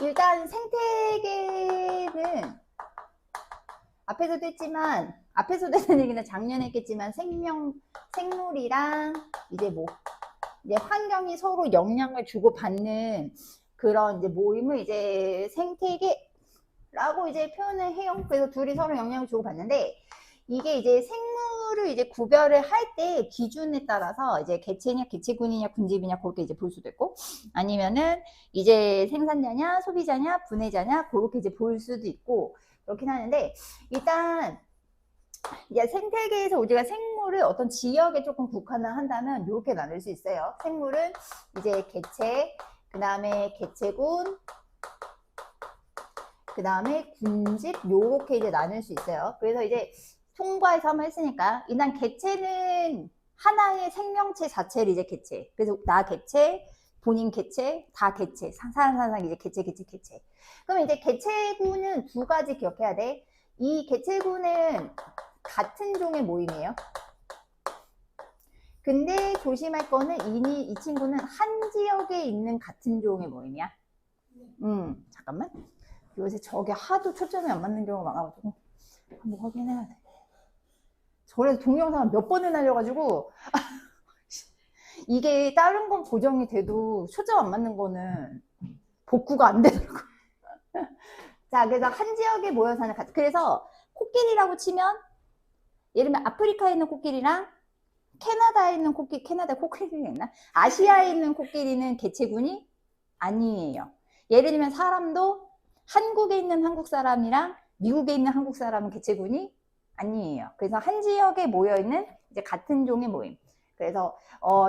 일단 생태계는 앞에서도 했지만, 앞에서도 했던 얘기는 작년에 했겠지만, 생물이랑 이제 이제 환경이 서로 영향을 주고받는 그런 이제 모임을 이제 생태계라고 이제 표현을 해요. 그래서 둘이 서로 영향을 주고받는데, 이게 이제 생물을 이제 구별을 할 때 기준에 따라서 이제 개체냐, 개체군이냐, 군집이냐, 그렇게 이제 볼 수도 있고, 아니면은 이제 생산자냐, 소비자냐, 분해자냐, 그렇게 이제 볼 수도 있고, 그렇긴 하는데, 일단, 이제 생태계에서 우리가 생물을 어떤 지역에 조금 국한을 한다면 이렇게 나눌 수 있어요. 생물은 이제 개체, 그 다음에 개체군, 그 다음에 군집, 요렇게 이제 나눌 수 있어요. 그래서 이제 통과해서 한번 했으니까, 일단 개체는 하나의 생명체 자체를 이제 개체. 그래서 나 개체, 본인 개체, 다 개체. 사람 이제 개체. 그럼 이제 개체군은 두 가지 기억해야 돼. 이 개체군은 같은 종의 모임이에요. 근데 조심할 거는 이 친구는 한 지역에 있는 같은 종의 모임이야. 잠깐만. 요새 저게 하도 초점이 안 맞는 경우가 많아가지고 한번 확인해야 돼. 저래서 동영상을 몇 번을 날려가지고 이게 다른 건 보정이 돼도 초점 안 맞는 거는 복구가 안 되더라고. 자, 그래서 한 지역에 모여 사는 그래서 코끼리라고 치면 예를 들면 아프리카에 있는 코끼리랑 캐나다에 있는 캐나다 코끼리가 있나? 아시아에 있는 코끼리는 개체군이 아니에요. 예를 들면 사람도 한국에 있는 한국 사람이랑 미국에 있는 한국 사람은 개체군이 아니에요. 그래서 한 지역에 모여 있는 이제 같은 종의 모임. 그래서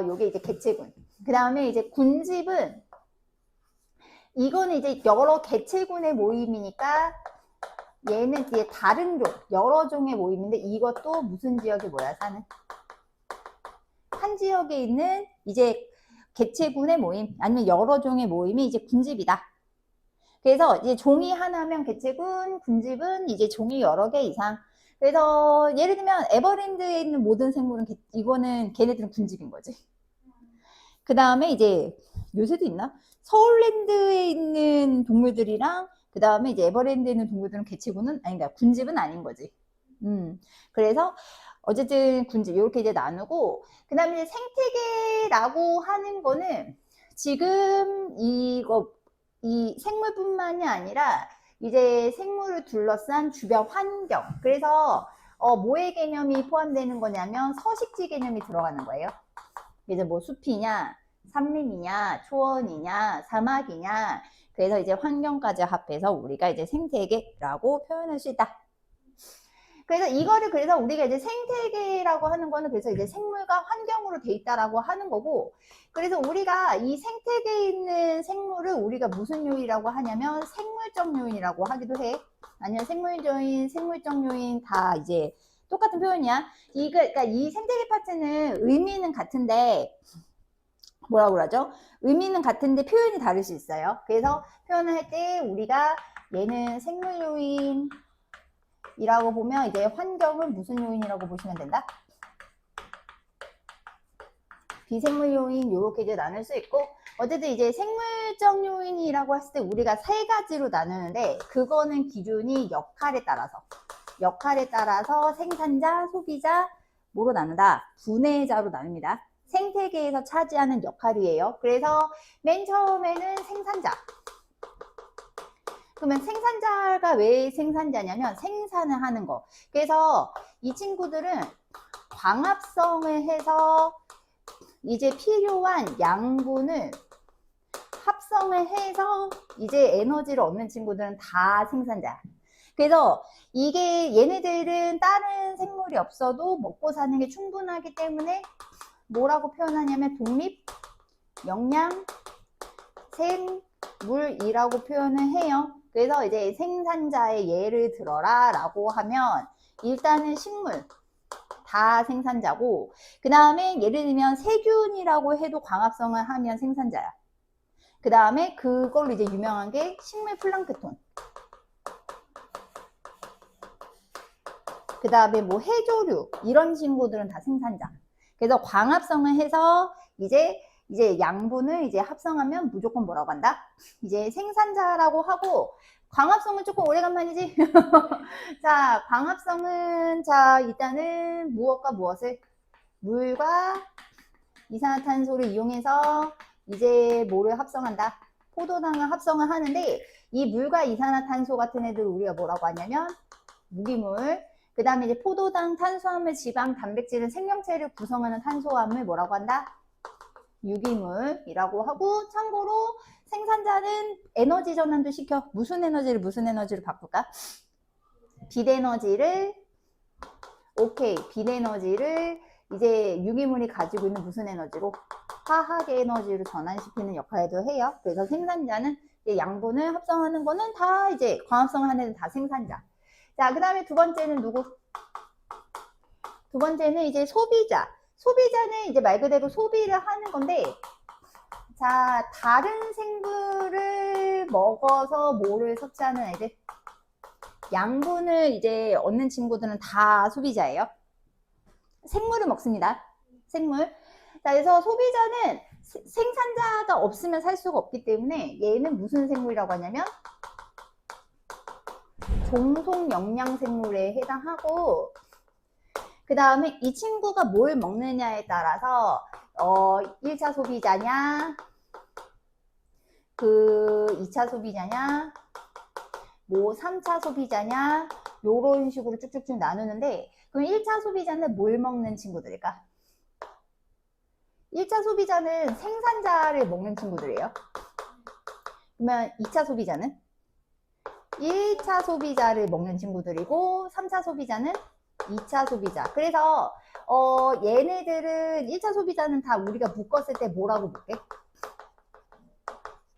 요게 이제 개체군. 그 다음에 이제 군집은 이거는 이제 여러 개체군의 모임이니까 얘는 이제 다른 종, 여러 종의 모임인데 이것도 무슨 지역에 모여 사는? 한 지역에 있는 이제 개체군의 모임 아니면 여러 종의 모임이 이제 군집이다. 그래서 이제 종이 하나면 개체군, 군집은 이제 종이 여러 개 이상. 그래서 예를 들면 에버랜드에 있는 모든 생물은 이거는 걔네들은 군집인 거지. 그 다음에 이제 요새도 있나? 서울랜드에 있는 동물들이랑 그 다음에 이제 에버랜드에 있는 동물들은 개체군은 아닌가 군집은 아닌 거지. 그래서 어쨌든 군집 이렇게 이제 나누고 그 다음에 이제 생태계라고 하는 거는 지금 이 생물뿐만이 아니라 이제 생물을 둘러싼 주변 환경. 그래서 뭐의 개념이 포함되는 거냐면 서식지 개념이 들어가는 거예요. 이제 뭐 숲이냐, 산림이냐, 초원이냐, 사막이냐. 그래서 이제 환경까지 합해서 우리가 이제 생태계라고 표현할 수 있다. 그래서 이거를 그래서 우리가 이제 생태계라고 하는 거는 그래서 이제 생물과 환경으로 돼 있다라고 하는 거고, 그래서 우리가 이 생태계에 있는 생물을 우리가 무슨 요인이라고 하냐면 생물적 요인이라고 하기도 해. 아니면 생물적 요인 다 이제 똑같은 표현이야. 그러니까 이 생태계 파트는 의미는 같은데 뭐라고 그러죠? 의미는 같은데 표현이 다를 수 있어요. 그래서 표현을 할 때 우리가 얘는 생물 요인 이라고 보면 이제 환경은 무슨 요인이라고 보시면 된다? 비생물 요인 이렇게 이제 나눌 수 있고 어쨌든 이제 생물적 요인이라고 했을 때 우리가 세 가지로 나누는데 그거는 기준이 역할에 따라서 생산자, 소비자 뭐로 나눈다? 분해자로 나눕니다. 생태계에서 차지하는 역할이에요. 그래서 맨 처음에는 생산자. 그러면 생산자가 왜 생산자냐면 생산을 하는 거. 그래서 이 친구들은 광합성을 해서 이제 필요한 양분을 합성을 해서 이제 에너지를 얻는 친구들은 다 생산자야. 그래서 이게 얘네들은 다른 생물이 없어도 먹고 사는 게 충분하기 때문에 뭐라고 표현하냐면 독립, 영양, 생물이라고 표현을 해요. 그래서 이제 생산자의 예를 들어라 라고 하면 일단은 식물 다 생산자고 그 다음에 예를 들면 세균이라고 해도 광합성을 하면 생산자야. 그 다음에 그걸로 이제 유명한 게 식물 플랑크톤. 그 다음에 뭐 해조류 이런 친구들은 다 생산자. 그래서 광합성을 해서 이제 이제 양분을 이제 합성하면 무조건 뭐라고 한다? 이제 생산자라고 하고, 광합성은 조금 오래간만이지? 자, 광합성은, 자, 일단은 무엇과 무엇을? 물과 이산화탄소를 이용해서 이제 뭐를 합성한다? 포도당을 합성을 하는데, 이 물과 이산화탄소 같은 애들 우리가 뭐라고 하냐면, 무기물. 그 다음에 이제 포도당, 탄수화물, 지방, 단백질은 생명체를 구성하는 탄수화물 뭐라고 한다? 유기물이라고 하고, 참고로 생산자는 에너지 전환도 시켜. 무슨 에너지를 바꿀까? 빛에너지를, 오케이, 빛에너지를 이제 유기물이 가지고 있는 무슨 에너지로? 화학 에너지로 전환시키는 역할도 해요. 그래서 생산자는 이제 양분을 합성하는 거는 다 이제 광합성을 하는 애는 다 생산자. 자, 그 다음에 두 번째는 누구? 두 번째는 이제 소비자. 소비자는 이제 말 그대로 소비를 하는 건데, 자, 다른 생물을 먹어서 뭐를 섭취하는 애들? 양분을 이제 얻는 친구들은 다 소비자예요. 생물을 먹습니다. 생물. 자, 그래서 소비자는 생산자가 없으면 살 수가 없기 때문에 얘는 무슨 생물이라고 하냐면 종속 영양 생물에 해당하고, 그 다음에 이 친구가 뭘 먹느냐에 따라서 1차 소비자냐, 그 2차 소비자냐, 뭐 3차 소비자냐, 요런 식으로 쭉쭉쭉 나누는데, 그럼 1차 소비자는 뭘 먹는 친구들일까? 1차 소비자는 생산자를 먹는 친구들이에요. 그러면 2차 소비자는 1차 소비자를 먹는 친구들이고, 3차 소비자는 2차 소비자. 그래서 얘네들은 1차 소비자는 다 우리가 묶었을 때 뭐라고 묶게?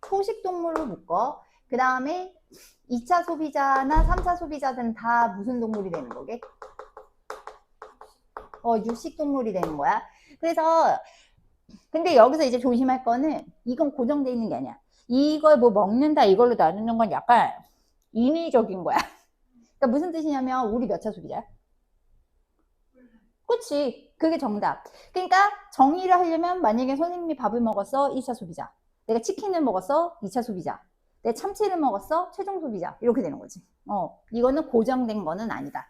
초식동물로 묶어. 그 다음에 2차 소비자나 3차 소비자들은 다 무슨 동물이 되는 거게? 육식동물이 되는 거야. 그래서 근데 여기서 이제 조심할 거는 이건 고정되어 있는 게 아니야. 이걸 뭐 먹는다 이걸로 나누는 건 약간 인위적인 거야. 그러니까 무슨 뜻이냐면 우리 몇 차 소비자야? 그치. 그게 정답. 그러니까 정의를 하려면 만약에 선생님이 밥을 먹었어 1차 소비자, 내가 치킨을 먹었어 2차 소비자, 내가 참치를 먹었어 최종 소비자, 이렇게 되는 거지. 이거는 고정된 거는 아니다.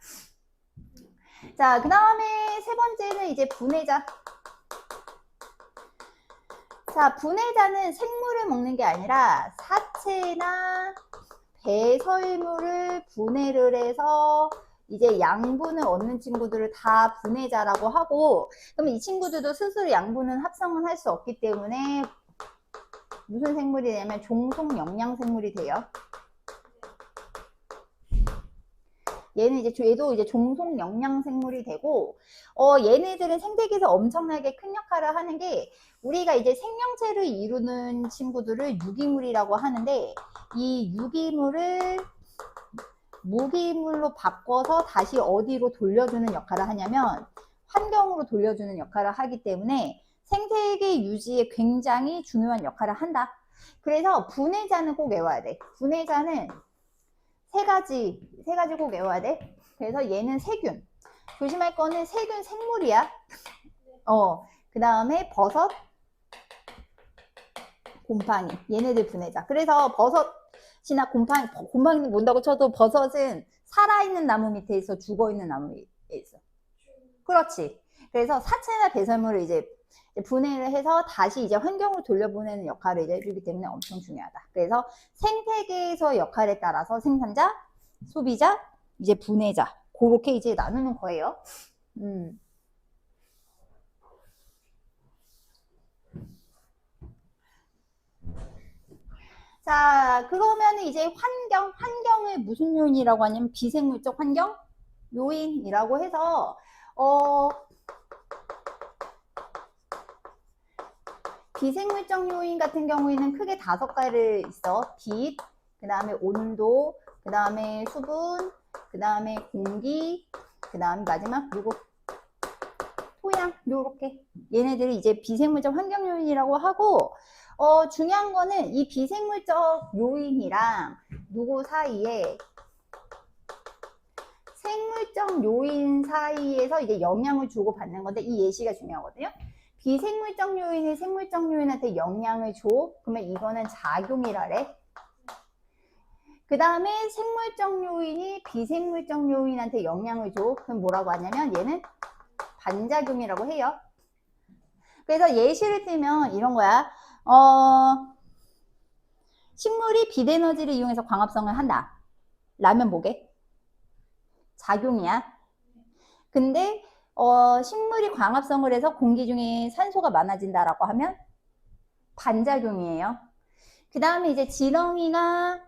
자, 그 다음에 세 번째는 이제 분해자. 자, 분해자는 생물을 먹는 게 아니라 사체나 배설물을 분해를 해서 이제 양분을 얻는 친구들을 다 분해자라고 하고, 그럼 이 친구들도 스스로 양분은 합성을 할 수 없기 때문에 무슨 생물이 되냐면 종속 영양 생물이 돼요. 얘도 이제 종속 영양 생물이 되고, 얘네들은 생태계에서 엄청나게 큰 역할을 하는 게, 우리가 이제 생명체를 이루는 친구들을 유기물이라고 하는데, 이 유기물을 무기물로 바꿔서 다시 어디로 돌려주는 역할을 하냐면 환경으로 돌려주는 역할을 하기 때문에 생태계 유지에 굉장히 중요한 역할을 한다. 그래서 분해자는 꼭 외워야 돼. 분해자는 세 가지 꼭 외워야 돼. 그래서 얘는 세균. 조심할 거는 세균 생물이야. 그 다음에 버섯, 곰팡이. 얘네들 분해자. 그래서 버섯이나 곰팡이는 뭔다고 쳐도 버섯은 살아있는 나무 밑에 있어, 죽어있는 나무 밑에 있어. 그렇지. 그래서 사체나 배설물을 이제 분해를 해서 다시 이제 환경으로 돌려보내는 역할을 이제 해주기 때문에 엄청 중요하다. 그래서 생태계에서 역할에 따라서 생산자, 소비자, 이제 분해자. 그렇게 이제 나누는 거예요. 자, 그러면 이제 환경을 무슨 요인이라고 하냐면 비생물적 환경 요인이라고 해서, 비생물적 요인 같은 경우에는 크게 5가지를 있어. 빛, 그 다음에 온도, 그 다음에 수분, 그 다음에 공기, 그 다음에 마지막 그리고 토양, 요렇게. 얘네들이 이제 비생물적 환경 요인이라고 하고, 중요한 거는 이 비생물적 요인이랑 누구 사이에 생물적 요인 사이에서 이제 영향을 주고 받는 건데, 이 예시가 중요하거든요. 비생물적 요인이 생물적 요인한테 영향을 줘. 그러면 이거는 작용이라래. 그 다음에 생물적 요인이 비생물적 요인한테 영향을 줘. 그럼 뭐라고 하냐면 얘는 반작용이라고 해요. 그래서 예시를 들면 이런 거야. 식물이 빛 에너지를 이용해서 광합성을 한다. 라면 뭐게? 작용이야. 근데 식물이 광합성을 해서 공기 중에 산소가 많아진다라고 하면 반작용이에요. 그 다음에 이제 지렁이나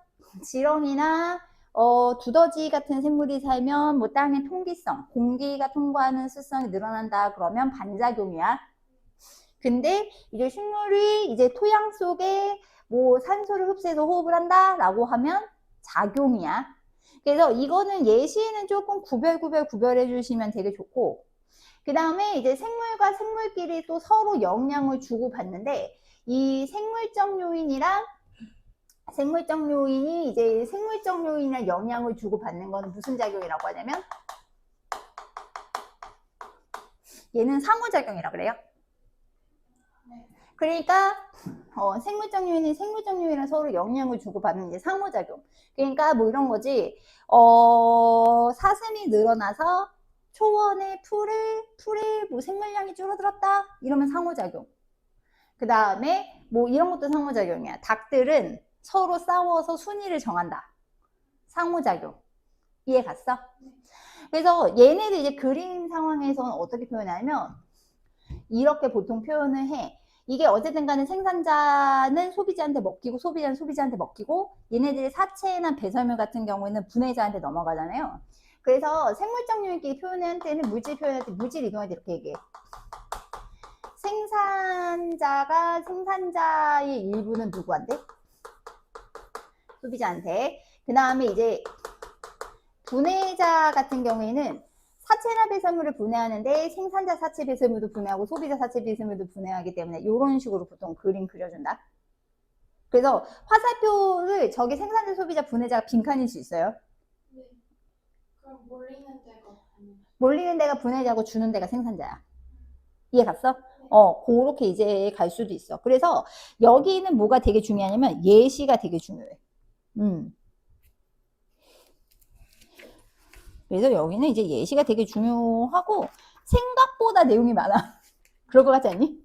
두더지 같은 생물이 살면 뭐 땅의 통기성, 공기가 통과하는 수성이 늘어난다 그러면 반작용이야. 근데 이제 식물이 이제 토양 속에 뭐 산소를 흡수해서 호흡을 한다라고 하면 작용이야. 그래서 이거는 예시에는 조금 구별해 주시면 되게 좋고, 그 다음에 이제 생물과 생물끼리 또 서로 영향을 주고받는데, 이 생물적 요인이 이제 생물적 요인이나 영향을 주고받는 거는 무슨 작용이라고 하냐면, 얘는 상호작용이라고 그래요. 그러니까 생물적 요인이 생물적 요인이랑 서로 영향을 주고받는 이제 상호작용. 그러니까 뭐 이런 거지. 사슴이 늘어나서 초원의 풀에 뭐 생물량이 줄어들었다. 이러면 상호작용. 그 다음에 뭐 이런 것도 상호작용이야. 닭들은 서로 싸워서 순위를 정한다. 상호작용. 이해 갔어? 그래서 얘네들 이제 그림 상황에서는 어떻게 표현하냐면 이렇게 보통 표현을 해. 이게 어쨌든 간에 생산자는 소비자한테 먹히고 소비자는 소비자한테 먹히고 얘네들의 사체나 배설물 같은 경우에는 분해자한테 넘어가잖아요. 그래서 생물적 요인끼리 표현할 때는 물질 표현할 때 물질 이동할 때 이렇게 얘기해. 생산자가 생산자의 일부는 누구한테? 소비자한테. 그 다음에 이제 분해자 같은 경우에는 사체나 배설물을 분해하는데 생산자 사체 배설물도 분해하고 소비자 사체 배설물도 분해하기 때문에 이런 식으로 보통 그림 그려준다. 그래서 화살표를 저기 생산자, 소비자, 분해자가 빈칸일 수 있어요. 네. 그럼 몰리는 데가 분해자고 주는 데가 생산자야. 이해 갔어? 네. 그렇게 이제 갈 수도 있어. 그래서 여기는 뭐가 되게 중요하냐면 예시가 되게 중요해. 그래서 여기는 이제 예시가 되게 중요하고 생각보다 내용이 많아. 그럴 것 같지 않니?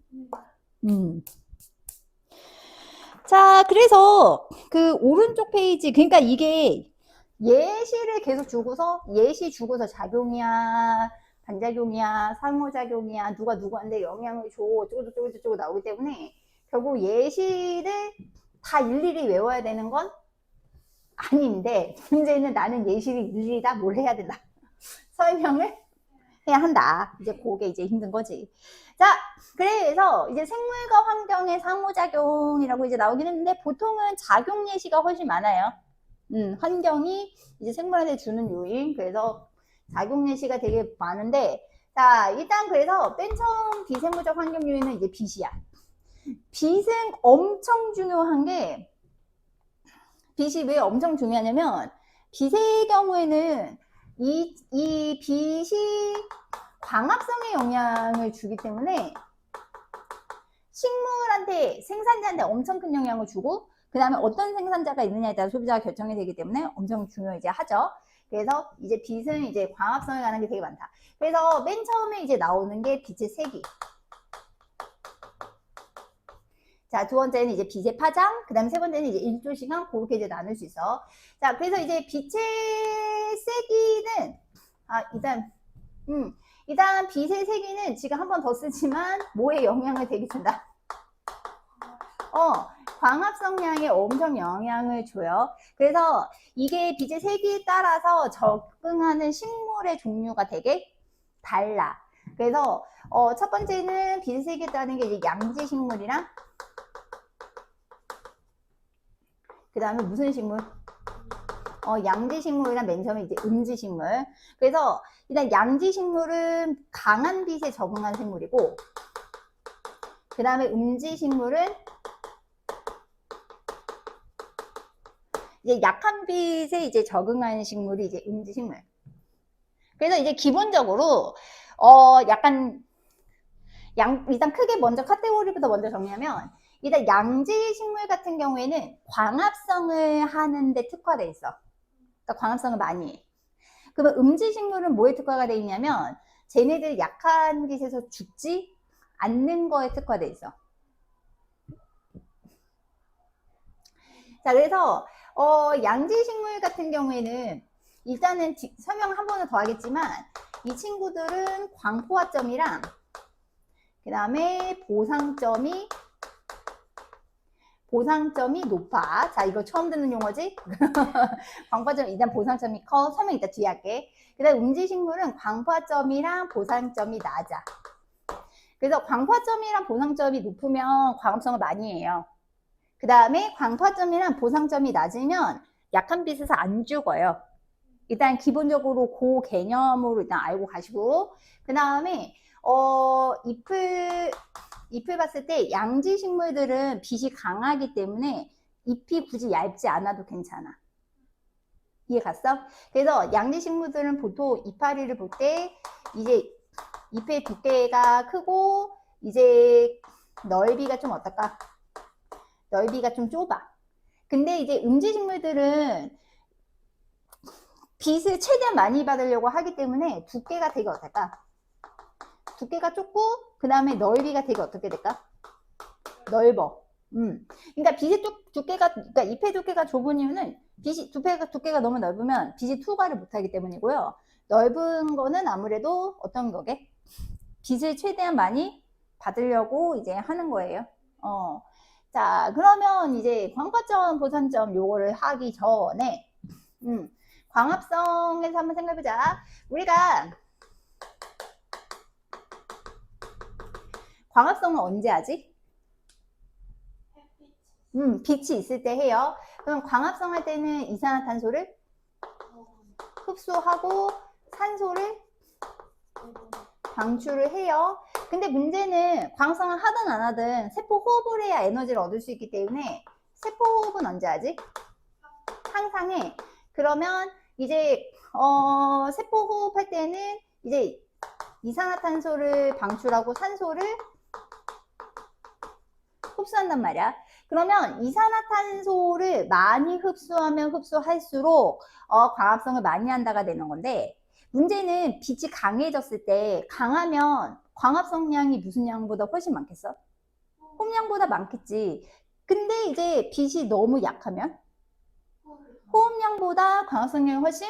자, 그래서 그 오른쪽 페이지, 그러니까 이게 예시를 계속 주고서 예시 주고서 작용이야, 반작용이야, 상호작용이야, 누가 누구한테 영향을 줘, 어쩌고 나오기 때문에 결국 예시를 다 일일이 외워야 되는 건 아닌데 문제는 나는 예시를 일일이 다 뭘 해야 된다. 설명을 해야 한다. 이제 그게 이제 힘든 거지. 자, 그래서 이제 생물과 환경의 상호작용이라고 이제 나오긴 했는데 보통은 작용 예시가 훨씬 많아요. 환경이 이제 생물한테 주는 요인. 그래서 작용 예시가 되게 많은데, 자, 일단 그래서 맨 처음 비생물적 환경 요인은 이제 빛이야. 빛은 엄청 중요한 게, 빛이 왜 엄청 중요하냐면 빛의 경우에는 이 빛이 광합성에 영향을 주기 때문에 식물한테 생산자한테 엄청 큰 영향을 주고 그 다음에 어떤 생산자가 있느냐에 따라 소비자가 결정이 되기 때문에 엄청 중요 이제 하죠. 그래서 이제 빛은 이제 광합성에 관한 게 되게 많다. 그래서 맨 처음에 이제 나오는 게 빛의 세기. 자, 두 번째는 이제 빛의 파장, 그 다음에 세 번째는 이제 일조 시간, 그렇게 이제 나눌 수 있어. 자, 그래서 이제 빛의 세기는, 일단 빛의 세기는 지금 한 번 더 쓰지만 뭐에 영향을 되게 준다? 광합성량에 엄청 영향을 줘요. 그래서 이게 빛의 세기에 따라서 적응하는 식물의 종류가 되게 달라. 그래서 첫 번째는 빛의 세기에 따른 게 이제 양지 식물이랑 그 다음에 무슨 식물? 양지 식물이랑 맨 처음에 이제 음지 식물. 그래서 일단 양지 식물은 강한 빛에 적응한 생물이고, 그 다음에 음지 식물은 이제 약한 빛에 이제 적응하는 식물이 이제 음지 식물. 그래서 이제 기본적으로 약간 일단 크게 먼저 카테고리부터 먼저 정리하면, 일단 양지 식물 같은 경우에는 광합성을 하는데 특화돼 있어. 그러니까 광합성을 많이 해. 그러면 음지 식물은 뭐에 특화가 돼 있냐면, 쟤네들 약한 빛에서 죽지 않는 거에 특화돼 있어. 자, 그래서 양지 식물 같은 경우에는 일단은 설명 한 번은 더 하겠지만, 이 친구들은 광포화점이랑 그 다음에 보상점이 높아. 자, 이거 처음 듣는 용어지? 광포화점, 일단 보상점이 커. 설명 이따 뒤에 할게. 그 다음 음지식물은 광포화점이랑 보상점이 낮아. 그래서 광포화점이랑 보상점이 높으면 광합성을 많이 해요. 그 다음에 광포화점이랑 보상점이 낮으면 약한 빛에서 안 죽어요. 일단 기본적으로 그 개념으로 일단 알고 가시고, 그 다음에 잎을 봤을 때 양지 식물들은 빛이 강하기 때문에 잎이 굳이 얇지 않아도 괜찮아. 이해 갔어? 그래서 양지 식물들은 보통 이파리를 볼 때 이제 잎의 두께가 크고 이제 넓이가 좀 어떨까? 넓이가 좀 좁아. 근데 이제 음지 식물들은 빛을 최대한 많이 받으려고 하기 때문에 두께가 되게 어떨까? 두께가 좁고 그 다음에 넓이가 되게 어떻게 될까? 넓어. 그러니까 빛의 그러니까 잎의 두께가 좁은 이유는 두께가 너무 넓으면 빛이 투과를 못하기 때문이고요. 넓은 거는 아무래도 어떤 거게? 빛을 최대한 많이 받으려고 이제 하는 거예요. 자, 그러면 이제 광파점, 보산점 요거를 하기 전에, 광합성에서 한번 생각해보자. 우리가 광합성은 언제 하지? 빛이 있을 때 해요. 그럼 광합성 할 때는 이산화탄소를 흡수하고 산소를 방출을 해요. 근데 문제는 광합성을 하든 안 하든 세포 호흡을 해야 에너지를 얻을 수 있기 때문에 세포 호흡은 언제 하지? 항상 해. 그러면 이제 세포 호흡할 때는 이제 이산화탄소를 방출하고 산소를 흡수한단 말이야. 그러면 이산화탄소를 많이 흡수하면 흡수할수록 광합성을 많이 한다가 되는 건데, 문제는 빛이 강해졌을 때 강하면 광합성량이 무슨 양보다 훨씬 많겠어? 호흡량보다 많겠지. 근데 이제 빛이 너무 약하면 호흡량보다 광합성량이 훨씬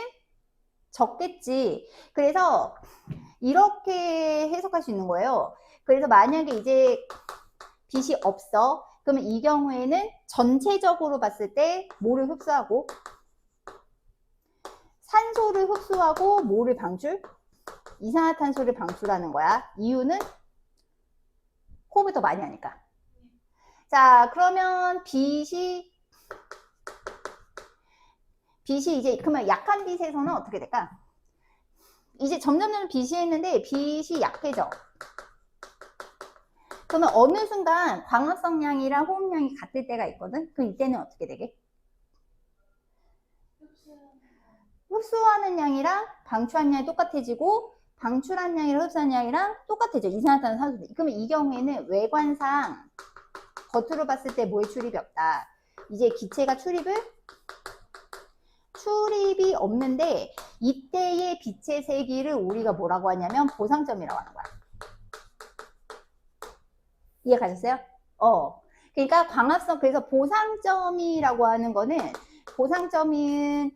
적겠지. 그래서 이렇게 해석할 수 있는 거예요. 그래서 만약에 이제 빛이 없어. 그러면 이 경우에는 전체적으로 봤을 때 뭐를 흡수하고 산소를 흡수하고 뭐를 방출? 이산화탄소를 방출하는 거야. 이유는 호흡을 더 많이 하니까. 자, 그러면 빛이 이제 그러면 약한 빛에서는 어떻게 될까? 이제 점점 빛이 했는데 빛이 약해져. 그러면 어느 순간 광합성량이랑 호흡량이 같을 때가 있거든? 그럼 이때는 어떻게 되게? 흡수하는 양이랑 방출하는 양이 똑같아지고 방출한 양이랑 흡수하는 양이랑 똑같아져. 이산화탄소, 산소. 그러면 이 경우에는 외관상 겉으로 봤을 때 뭐에 출입이 없다. 이제 기체가 출입이 없는데 이때의 빛의 세기를 우리가 뭐라고 하냐면 보상점이라고 하는 거야. 이해 가셨어요? 그러니까 광합성, 그래서 보상점이라고 하는 거는 보상점은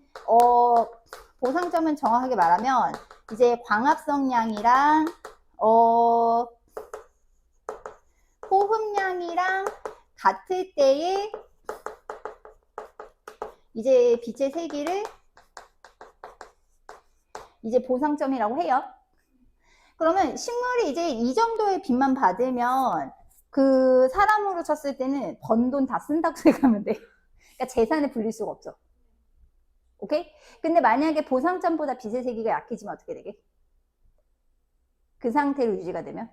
정확하게 말하면 이제 광합성량이랑 호흡량이랑 같을 때에 이제 빛의 세기를 이제 보상점이라고 해요. 그러면 식물이 이제 이 정도의 빛만 받으면 그 사람으로 쳤을 때는 번 돈 다 쓴다고 생각하면 돼. 그러니까 재산에 불릴 수가 없죠. 오케이? 근데 만약에 보상점보다 빛의 세기가 약해지면 어떻게 되게? 그 상태로 유지가 되면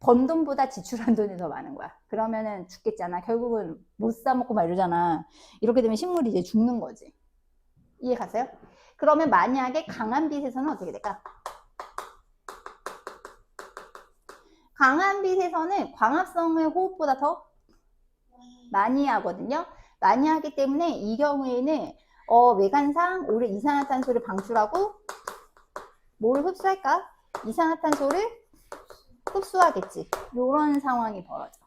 번 돈보다 지출한 돈이 더 많은 거야. 그러면은 죽겠잖아. 결국은 못 사 먹고 막 이러잖아. 이렇게 되면 식물이 이제 죽는 거지. 이해 가세요? 그러면 만약에 강한 빛에서는 어떻게 될까? 강한 빛에서는 광합성을 호흡보다 더 많이 하거든요. 많이 하기 때문에 이 경우에는 외관상 오히려 이산화탄소를 방출하고 뭘 흡수할까? 이산화탄소를 흡수하겠지. 이런 상황이 벌어져.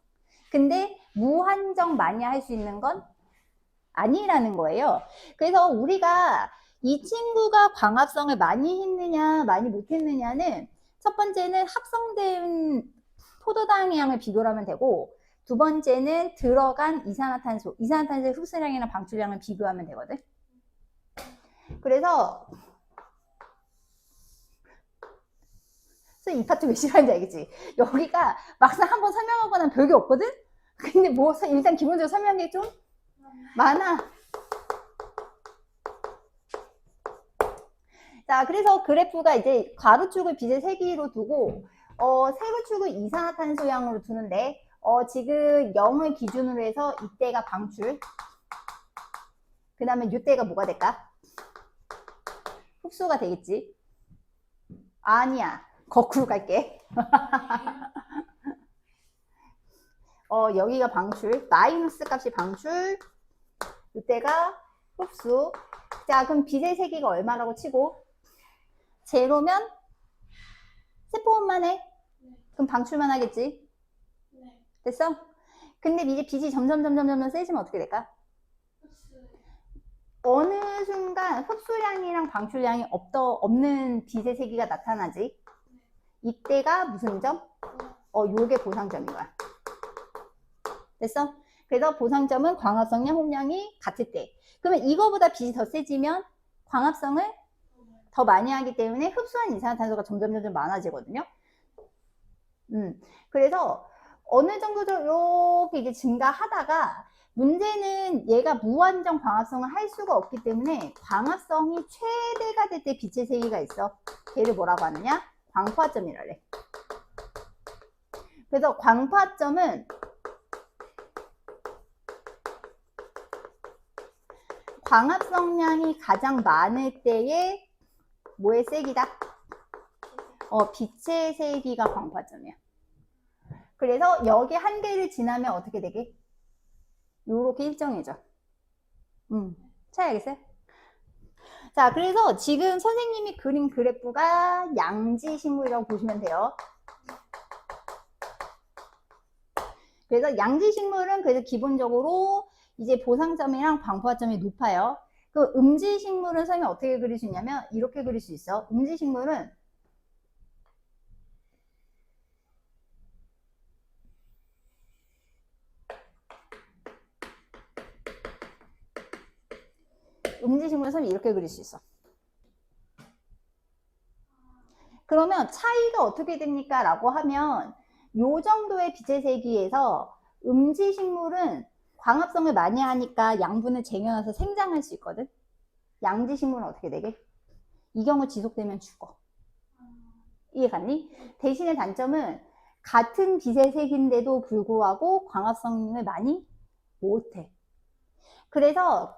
근데 무한정 많이 할 수 있는 건 아니라는 거예요. 그래서 우리가 이 친구가 광합성을 많이 했느냐 많이 못했느냐는 첫 번째는 합성된 포도당 양을 비교를 하면 되고, 두 번째는 들어간 이산화탄소의 흡수량이랑 방출량을 비교하면 되거든. 그래서 이 파트 왜 싫어하는지 알겠지? 여기가 막상 한번 설명하고 나면 별게 없거든? 근데 뭐 일단 기본적으로 설명이 좀 많아. 자, 그래서 그래프가 이제 가로축을 빛의 세기로 두고 세로축을 이산화탄소량으로 두는데 지금 0을 기준으로 해서 이때가 방출, 그 다음에 이때가 뭐가 될까? 흡수가 되겠지? 아니야, 거꾸로 갈게. 여기가 방출, 마이너스 값이 방출, 이때가 흡수. 자, 그럼 빛의 세기가 얼마라고 치고, 제로면 세포원만 해. 그럼 방출만 하겠지? 됐어? 근데 이제 빛이 점점 세지면 어떻게 될까? 어느 순간 흡수량이랑 방출량이 없는 빛의 세기가 나타나지. 이때가 무슨 점? 요게 보상점인 거야. 됐어? 그래서 보상점은 광합성량, 호흡량이 같을 때. 그러면 이거보다 빛이 더 세지면 광합성을 더 많이 하기 때문에 흡수한 이산화탄소가 점점 많아지거든요. 그래서 어느 정도 이렇게 이제 증가하다가, 문제는 얘가 무한정 광합성을 할 수가 없기 때문에 광합성이 최대가 될 때 빛의 세기가 있어. 걔를 뭐라고 하느냐? 광파점이라래. 그래서 광파점은 광합성량이 가장 많을 때의 뭐의 세기다? 빛의 세기가 광파점이야. 그래서 여기 한 개를 지나면 어떻게 되게? 요렇게 일정해져. 잘 알겠어요? 자, 그래서 지금 선생님이 그린 그래프가 양지식물이라고 보시면 돼요. 그래서 양지식물은 그래서 기본적으로 이제 보상점이랑 광파점이 높아요. 그 음지식물은 선생님이 어떻게 그릴 수 있냐면 이렇게 그릴 수 있어. 음지식물은 선생님이 이렇게 그릴 수 있어. 그러면 차이가 어떻게 됩니까? 라고 하면 요 정도의 빛의 세기에서 음지식물은 광합성을 많이 하니까 양분을 쟁여놔서 생장할 수 있거든. 양지식물은 어떻게 되게? 이 경우 지속되면 죽어. 이해 갔니? 대신에 단점은 같은 빛의 색인데도 불구하고 광합성을 많이 못해. 그래서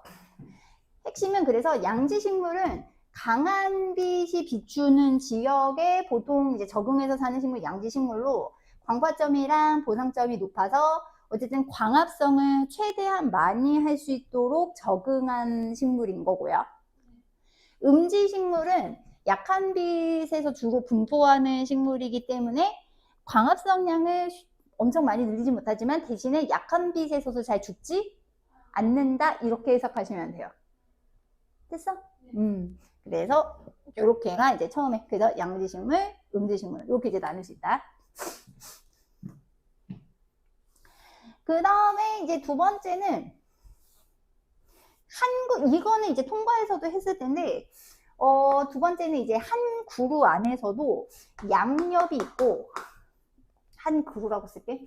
핵심은, 그래서 양지식물은 강한 빛이 비추는 지역에 보통 이제 적응해서 사는 식물 양지식물로, 광파점이랑 보상점이 높아서 어쨌든 광합성을 최대한 많이 할 수 있도록 적응한 식물인 거고요. 음지식물은 약한 빛에서 주로 분포하는 식물이기 때문에 광합성량을 엄청 많이 늘리지 못하지만 대신에 약한 빛에서도 잘 죽지 않는다, 이렇게 해석하시면 돼요. 됐어? 그래서 이렇게가 이제 처음에, 그래서 양지식물, 음지식물 이렇게 이제 나눌 수 있다. 그 다음에 이제 두 번째는 이거는 이제 통과에서도 했을 텐데, 두 번째는 이제 한 그루 안에서도 양옆이 있고, 한 그루라고 쓸게.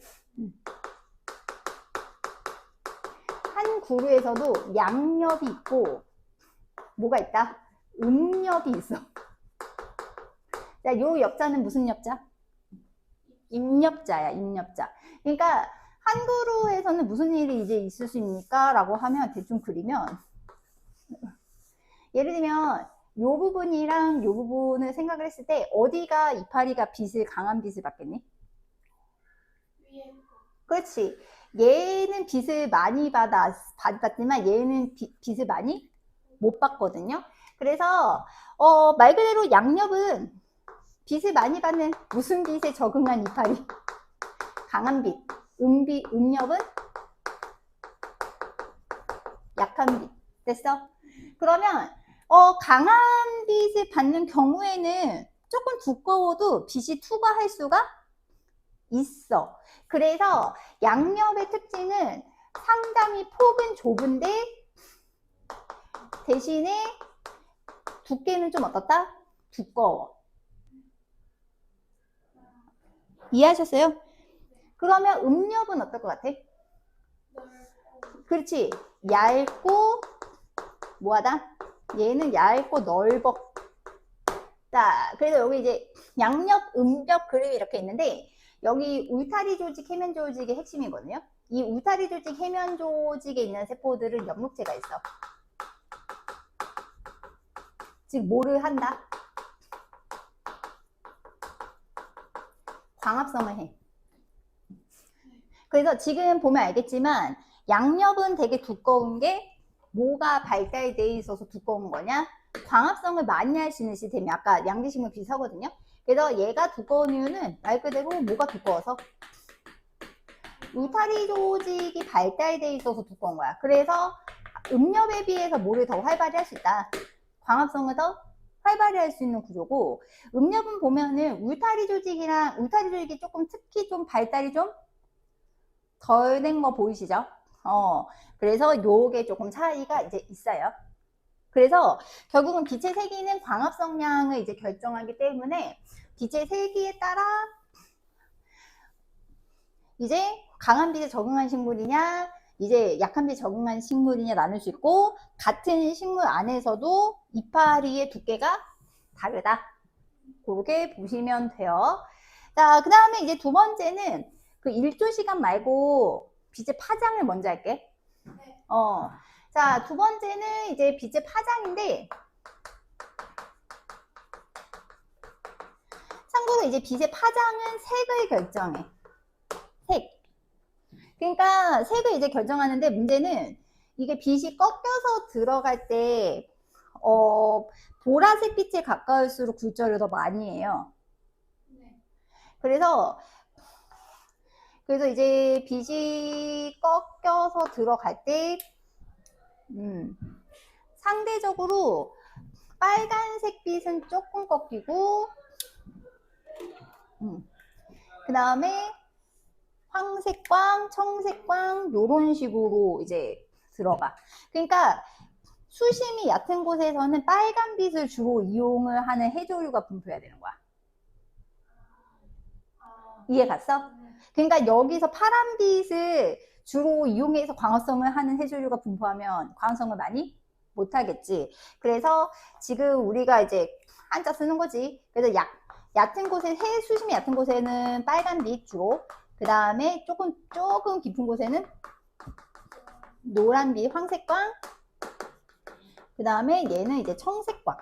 한 그루에서도 양옆이 있고, 뭐가 있다? 음옆이 있어. 자, 요 옆자는 무슨 옆자? 임옆자야, 임옆자. 그러니까 한 그루에서는 무슨 일이 이제 있을 수 있습니까? 라고 하면 대충 그리면, 예를 들면 요 부분이랑 요 부분을 생각을 했을 때 어디가 이파리가 강한 빛을 받겠니? 그렇지. 얘는 빚을 많이 받았지만 얘는 빚을 많이 못 받거든요. 그래서 말 그대로 양력은 빚을 많이 받는 무슨 빚에 적응한 이파리? 강한 빚. 음력은 약한 빚. 됐어? 그러면 강한 빚을 받는 경우에는 조금 두꺼워도 빚이 투과할 수가 있어. 그래서 양력의 특징은 상당히 폭은 좁은데 대신에 두께는 좀 어떻다? 두꺼워. 이해하셨어요? 그러면 음력은 어떨 것 같아? 그렇지. 얇고 뭐하다? 얘는 얇고 넓었다. 그래서 여기 이제 양력, 음력 그림이 이렇게 있는데 여기 울타리 조직, 해면 조직이 핵심이거든요. 이 울타리 조직, 해면 조직에 있는 세포들은 옆록체가 있어. 즉 뭐를 한다? 광합성을 해. 그래서 지금 보면 알겠지만 양력은 되게 두꺼운 게 뭐가 발달되어 있어서 두꺼운 거냐? 광합성을 많이 할 수 있는 시스템이 아까 양지식물 비슷하거든요. 그래서 얘가 두꺼운 이유는 말 그대로 뭐가 두꺼워서 울타리 조직이 발달되어 있어서 두꺼운 거야. 그래서 음력에 비해서 뭐를 더 활발히 할 수 있다. 광합성을 더 활발히 할 수 있는 구조고 음력은 보면은 울타리 조직이 조금 특히 좀 발달이 좀 덜 된 거 보이시죠? 그래서 요게 조금 차이가 이제 있어요. 그래서 결국은 빛의 세기는 광합성량을 이제 결정하기 때문에 빛의 세기에 따라 이제 강한 빛에 적응한 식물이냐 이제 약한 빛에 적응한 식물이냐 나눌 수 있고 같은 식물 안에서도 이파리의 두께가 다르다. 그렇게 보시면 돼요. 자, 그 다음에 이제 두 번째는 그 1조 시간 말고 빛의 파장을 먼저 할게. 네. 자, 두 번째는 이제 빛의 파장인데 참고로 이제 빛의 파장은 색을 결정해. 색. 그러니까 색을 이제 결정하는데 문제는 이게 빛이 꺾여서 들어갈 때 보라색 빛에 가까울수록 굴절을 더 많이 해요. 네. 그래서 이제 빛이 꺾여서 들어갈 때 상대적으로 빨간색 빛은 조금 꺾이고 그 다음에 황색광, 청색광 요런 식으로 이제 들어가. 그러니까 수심이 얕은 곳에서는 빨간 빛을 주로 이용을 하는 해조류가 분포해야 되는 거야. 이해 갔어? 그러니까 여기서 파란 빛을 주로 이용해서 광합성을 하는 해조류가 분포하면 광합성을 많이 못하겠지. 그래서 지금 우리가 이제 한자 쓰는 거지. 그래서 얕은 곳에 수심이 얕은 곳에는 빨간 빛 주로 그 다음에 조금 깊은 곳에는 노란빛, 황색광 그 다음에 얘는 이제 청색광.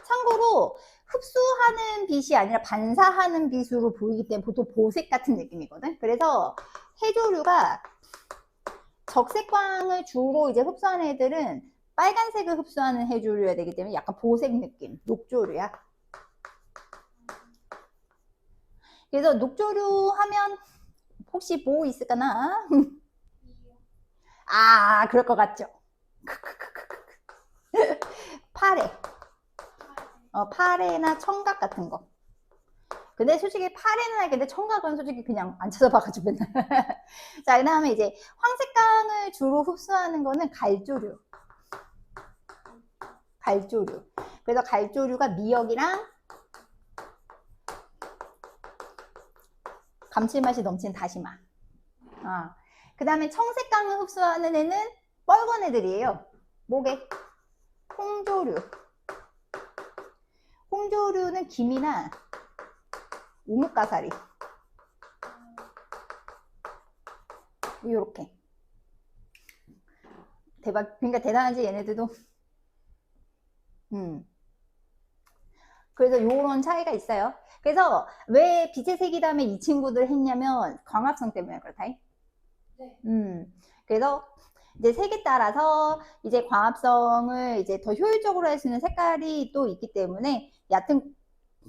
참고로 흡수하는 빛이 아니라 반사하는 빛으로 보이기 때문에 보통 보색 같은 느낌이거든. 그래서 해조류가 적색광을 주로 이제 흡수하는 애들은 빨간색을 흡수하는 해조류여야 되기 때문에 약간 보색 느낌, 녹조류야. 그래서 녹조류 하면 혹시 뭐 있을까나? 아, 그럴 것 같죠? 파래. 파래나 청각 같은 거. 근데 솔직히 파래는 알겠는데 청각은 솔직히 그냥 안 찾아봐가지고 맨날. 자, 그 다음에 이제 황색광을 주로 흡수하는 거는 갈조류. 갈조류. 그래서 갈조류가 미역이랑 감칠맛이 넘치는 다시마. 그 다음에 청색광을 흡수하는 애는 뻘건 애들이에요. 뭐게? 홍조류. 홍조류는 김이나 우뭇가사리. 요렇게. 대박. 그러니까 대단하지, 얘네들도. 그래서 요런 차이가 있어요. 그래서 왜 빛의 색이 다음에 이 친구들 했냐면 광합성 때문에 그렇다. 네. 그래서 이제 색에 따라서 이제 광합성을 이제 더 효율적으로 할 수 있는 색깔이 또 있기 때문에 얕은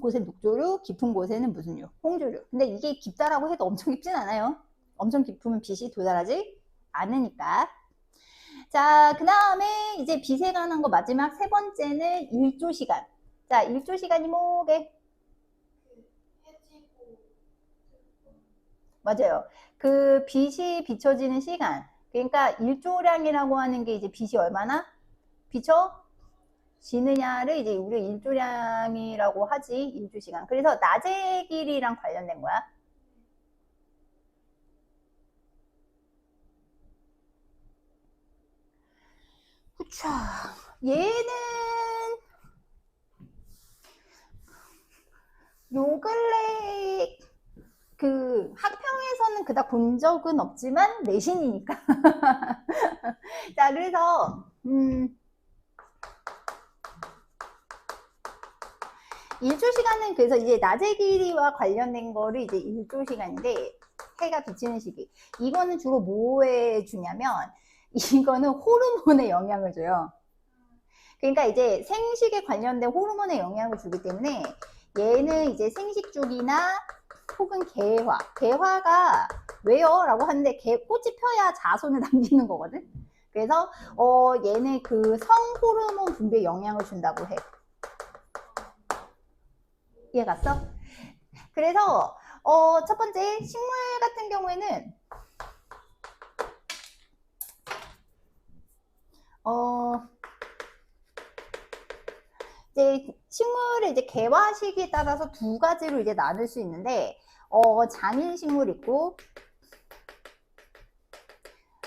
곳에 녹조류, 깊은 곳에는 무슨 류? 홍조류. 근데 이게 깊다라고 해도 엄청 깊진 않아요. 엄청 깊으면 빛이 도달하지 않으니까. 자, 그 다음에 이제 빛에 관한 거 마지막 세 번째는 일조 시간. 자, 일조 시간이 뭐게? 그 해지고 맞아요. 그 빛이 비춰지는 시간. 그러니까 일조량이라고 하는 게 이제 빛이 얼마나 비춰지느냐를 이제 우리 일조량이라고 하지. 일조 시간. 그래서 낮의 길이랑 관련된 거야. 그쵸. 얘는 요 근래 그 학평에서는 그닥 본 적은 없지만 내신이니까. 자, 그래서 일조 시간은 그래서 이제 낮의 길이와 관련된 거를 이제 일조 시간인데 해가 비치는 시기. 이거는 주로 뭐에 주냐면 이거는 호르몬에 영향을 줘요. 그러니까 이제 생식에 관련된 호르몬에 영향을 주기 때문에 얘는 이제 생식 주기나 혹은 개화. 개화가 왜요? 라고 하는데 꽃이 펴야 자손을 남기는 거거든. 그래서 얘는 그 성호르몬 분비에 영향을 준다고 해. 이해 갔어? 그래서 첫 번째 식물 같은 경우에는 이제 식물의 이제 개화 시기에 따라서 두 가지로 이제 나눌 수 있는데 장일 식물 있고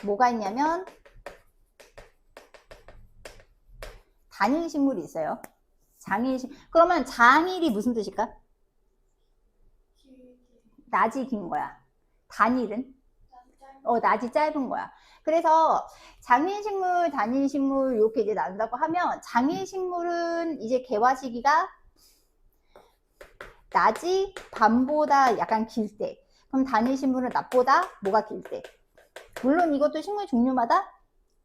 뭐가 있냐면 단일 식물이 있어요. 그러면 장일이 무슨 뜻일까? 길게 낮이 긴 거야. 단일은 짧게 낮이 짧은 거야. 그래서 장일식물, 단일식물 이렇게 이제 나눈다고 하면 장일식물은 이제 개화 시기가 낮이 밤보다 약간 길 때. 그럼 단일식물은 낮보다 뭐가 길 때. 물론 이것도 식물 종류마다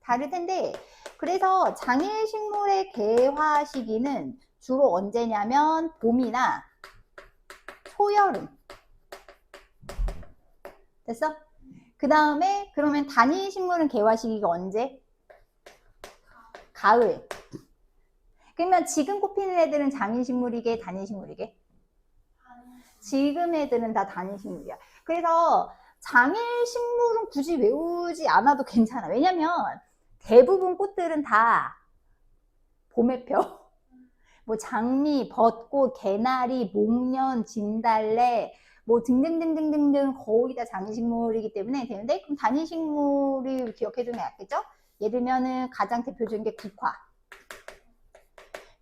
다를 텐데 그래서 장일식물의 개화 시기는 주로 언제냐면 봄이나 초여름. 됐어? 그 다음에 그러면 단일 식물은 개화 시기가 언제? 가을. 그러면 지금 꽃 피는 애들은 장일 식물이게 단일 식물이게? 하는 지금 애들은 다 단일 식물이야. 그래서 장일 식물은 굳이 외우지 않아도 괜찮아. 왜냐면 대부분 꽃들은 다 봄에 펴. 뭐 장미, 벚꽃, 개나리, 목련, 진달래 뭐 등등등등등등 거의 다 장식물이기 때문에 되는데 그럼 단위식물이 기억해두면 낫겠죠? 예를 들면은 가장 대표적인 게 국화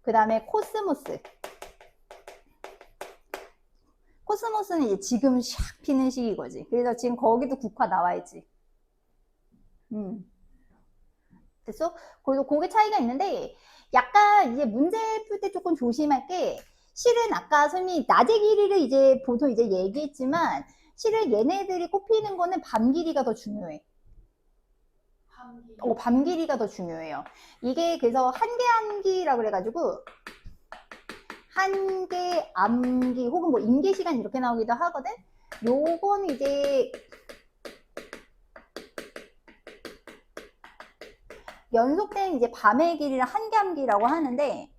그 다음에 코스모스 코스모스는 이제 지금 샥 피는 시기거지 그래서 지금 거기도 국화 나와있지 됐어? 그래서 그게 차이가 있는데 약간 이제 문제 풀 때 조금 조심할 게 실은 아까 선생님이 낮의 길이를 이제 보통 이제 얘기했지만 실은 얘네들이 꼽히는 거는 밤 길이가 더 중요해. 밤길 밤 길이가 더 중요해요. 이게 그래서 한계암기라고 그래가지고 한계암기 혹은 뭐 임계시간 이렇게 나오기도 하거든. 요건 이제 연속된 이제 밤의 길이를 한계암기라고 하는데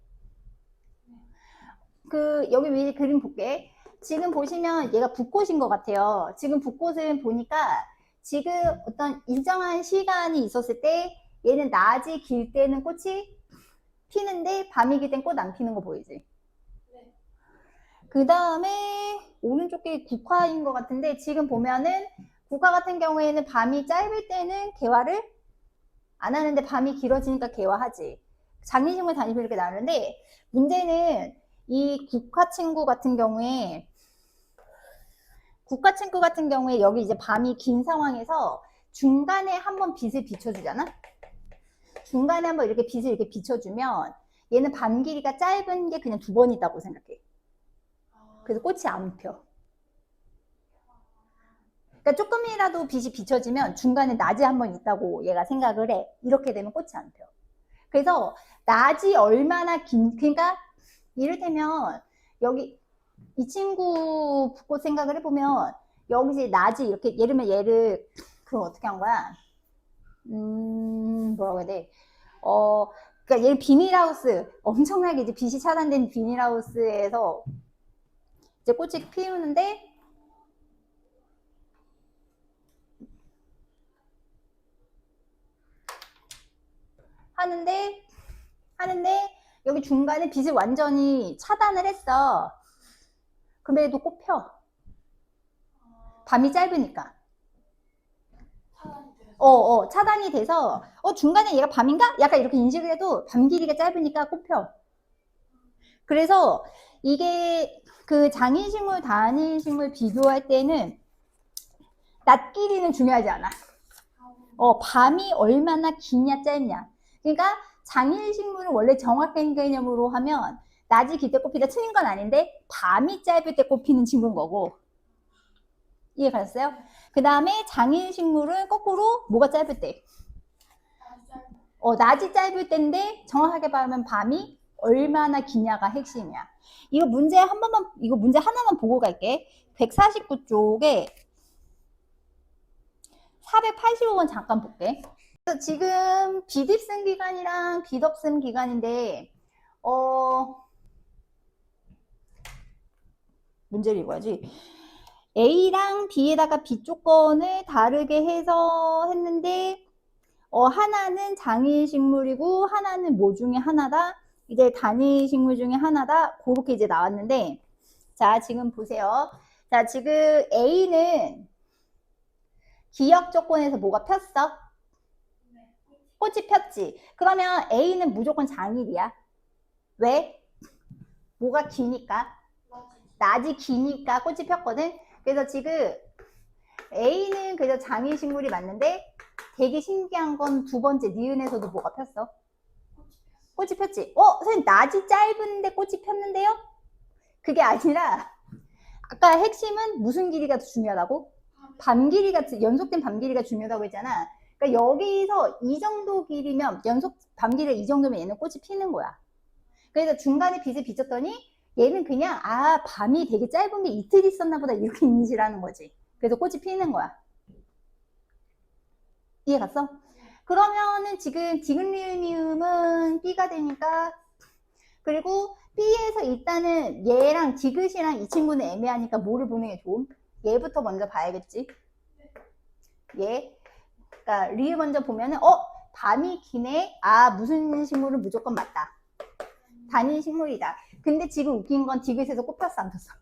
그 여기 위에 그림 볼게. 지금 보시면 얘가 붓꽃인 것 같아요. 지금 붓꽃은 보니까 지금 어떤 일정한 시간이 있었을 때 얘는 낮이 길 때는 꽃이 피는데 밤이 길 땐 꽃 안 피는 거 보이지? 네. 그 다음에 오른쪽 게 국화인 것 같은데 지금 보면은 국화 같은 경우에는 밤이 짧을 때는 개화를 안 하는데 밤이 길어지니까 개화하지. 장미식물 단위별 이렇게 나누는데 문제는 이 국화 친구 같은 경우에 여기 이제 밤이 긴 상황에서 중간에 한번 빛을 비춰주잖아. 중간에 한번 이렇게 빛을 이렇게 비춰주면 얘는 밤 길이가 짧은 게 그냥 두 번 있다고 생각해. 그래서 꽃이 안 펴. 그러니까 조금이라도 빛이 비춰지면 중간에 낮이 한번 있다고 얘가 생각을 해. 이렇게 되면 꽃이 안 펴. 그래서 낮이 얼마나 그러니까 이를테면 여기 이 친구 붓꽃 생각을 해보면 여기서 낮이 이렇게 예를 들면 얘를 그럼 어떻게 한 거야? 뭐라고 해야 돼? 그러니까 얘 비닐하우스 엄청나게 이제 빛이 차단된 비닐하우스에서 이제 꽃이 피우는데 하는데 여기 중간에 빛을 완전히 차단을 했어. 그럼에도 꽃 펴. 밤이 짧으니까. 차단이 돼서 중간에 얘가 밤인가? 약간 이렇게 인식을 해도 밤 길이가 짧으니까 꽃 펴. 그래서 이게 그 장인식물, 단인식물 비교할 때는 낮 길이는 중요하지 않아. 밤이 얼마나 기냐 짧냐. 그러니까 장일식물은 원래 정확한 개념으로 하면 낮이 길 때 꽃피다 틀린 건 아닌데 밤이 짧을 때 꽃피는 친구인 거고. 이해 가셨어요? 그 다음에 장일식물은 거꾸로 뭐가 짧을 때? 낮이 짧을 때인데 정확하게 말하면 밤이 얼마나 기냐가 핵심이야. 이거 문제 하나만 보고 갈게. 149쪽에 485번 잠깐 볼게. 그래서 지금 비딥슨 기간이랑 비덥슨 기간인데 문제를 읽어야지. A랑 B에다가 B 조건을 다르게 해서 했는데 하나는 장일식물이고 하나는 뭐 중에 하나다. 이제 단일식물 중에 하나다. 그렇게 이제 나왔는데 자 지금 보세요. 자 지금 A는 기역 조건에서 뭐가 폈어? 꽃이 폈지. 그러면 A는 무조건 장일이야. 왜? 뭐가 기니까? 낮이 기니까 꽃이 폈거든. 그래서 지금 A는 그래서 장일식물이 맞는데 되게 신기한 건 두 번째 니은에서도 뭐가 폈어? 꽃이 폈지. 선생님 낮이 짧은데 꽃이 폈는데요? 그게 아니라 아까 핵심은 무슨 길이가 더 중요하다고? 밤 길이가 연속된 밤 길이가 중요하다고 했잖아. 그러니까 여기서 이 정도 길이면 연속 밤 길이가 이 정도면 얘는 꽃이 피는 거야. 그래서 중간에 빛을 비쳤더니 얘는 그냥 밤이 되게 짧은 게 이틀 있었나 보다 이렇게 인지하는 거지. 그래서 꽃이 피는 거야. 이해 갔어? 그러면은 지금 디귿리음은 B가 되니까 그리고 B에서 일단은 얘랑 디귿이랑 이 친구는 애매하니까 뭐를 보는 게 좋음? 얘부터 먼저 봐야겠지. 얘. 그러니까 리을 먼저 보면은 밤이 기네. 무슨 식물은 무조건 맞다. 단일 식물이다. 근데 지금 웃긴 건 디귿에서 꽃 폈어 안 폈어?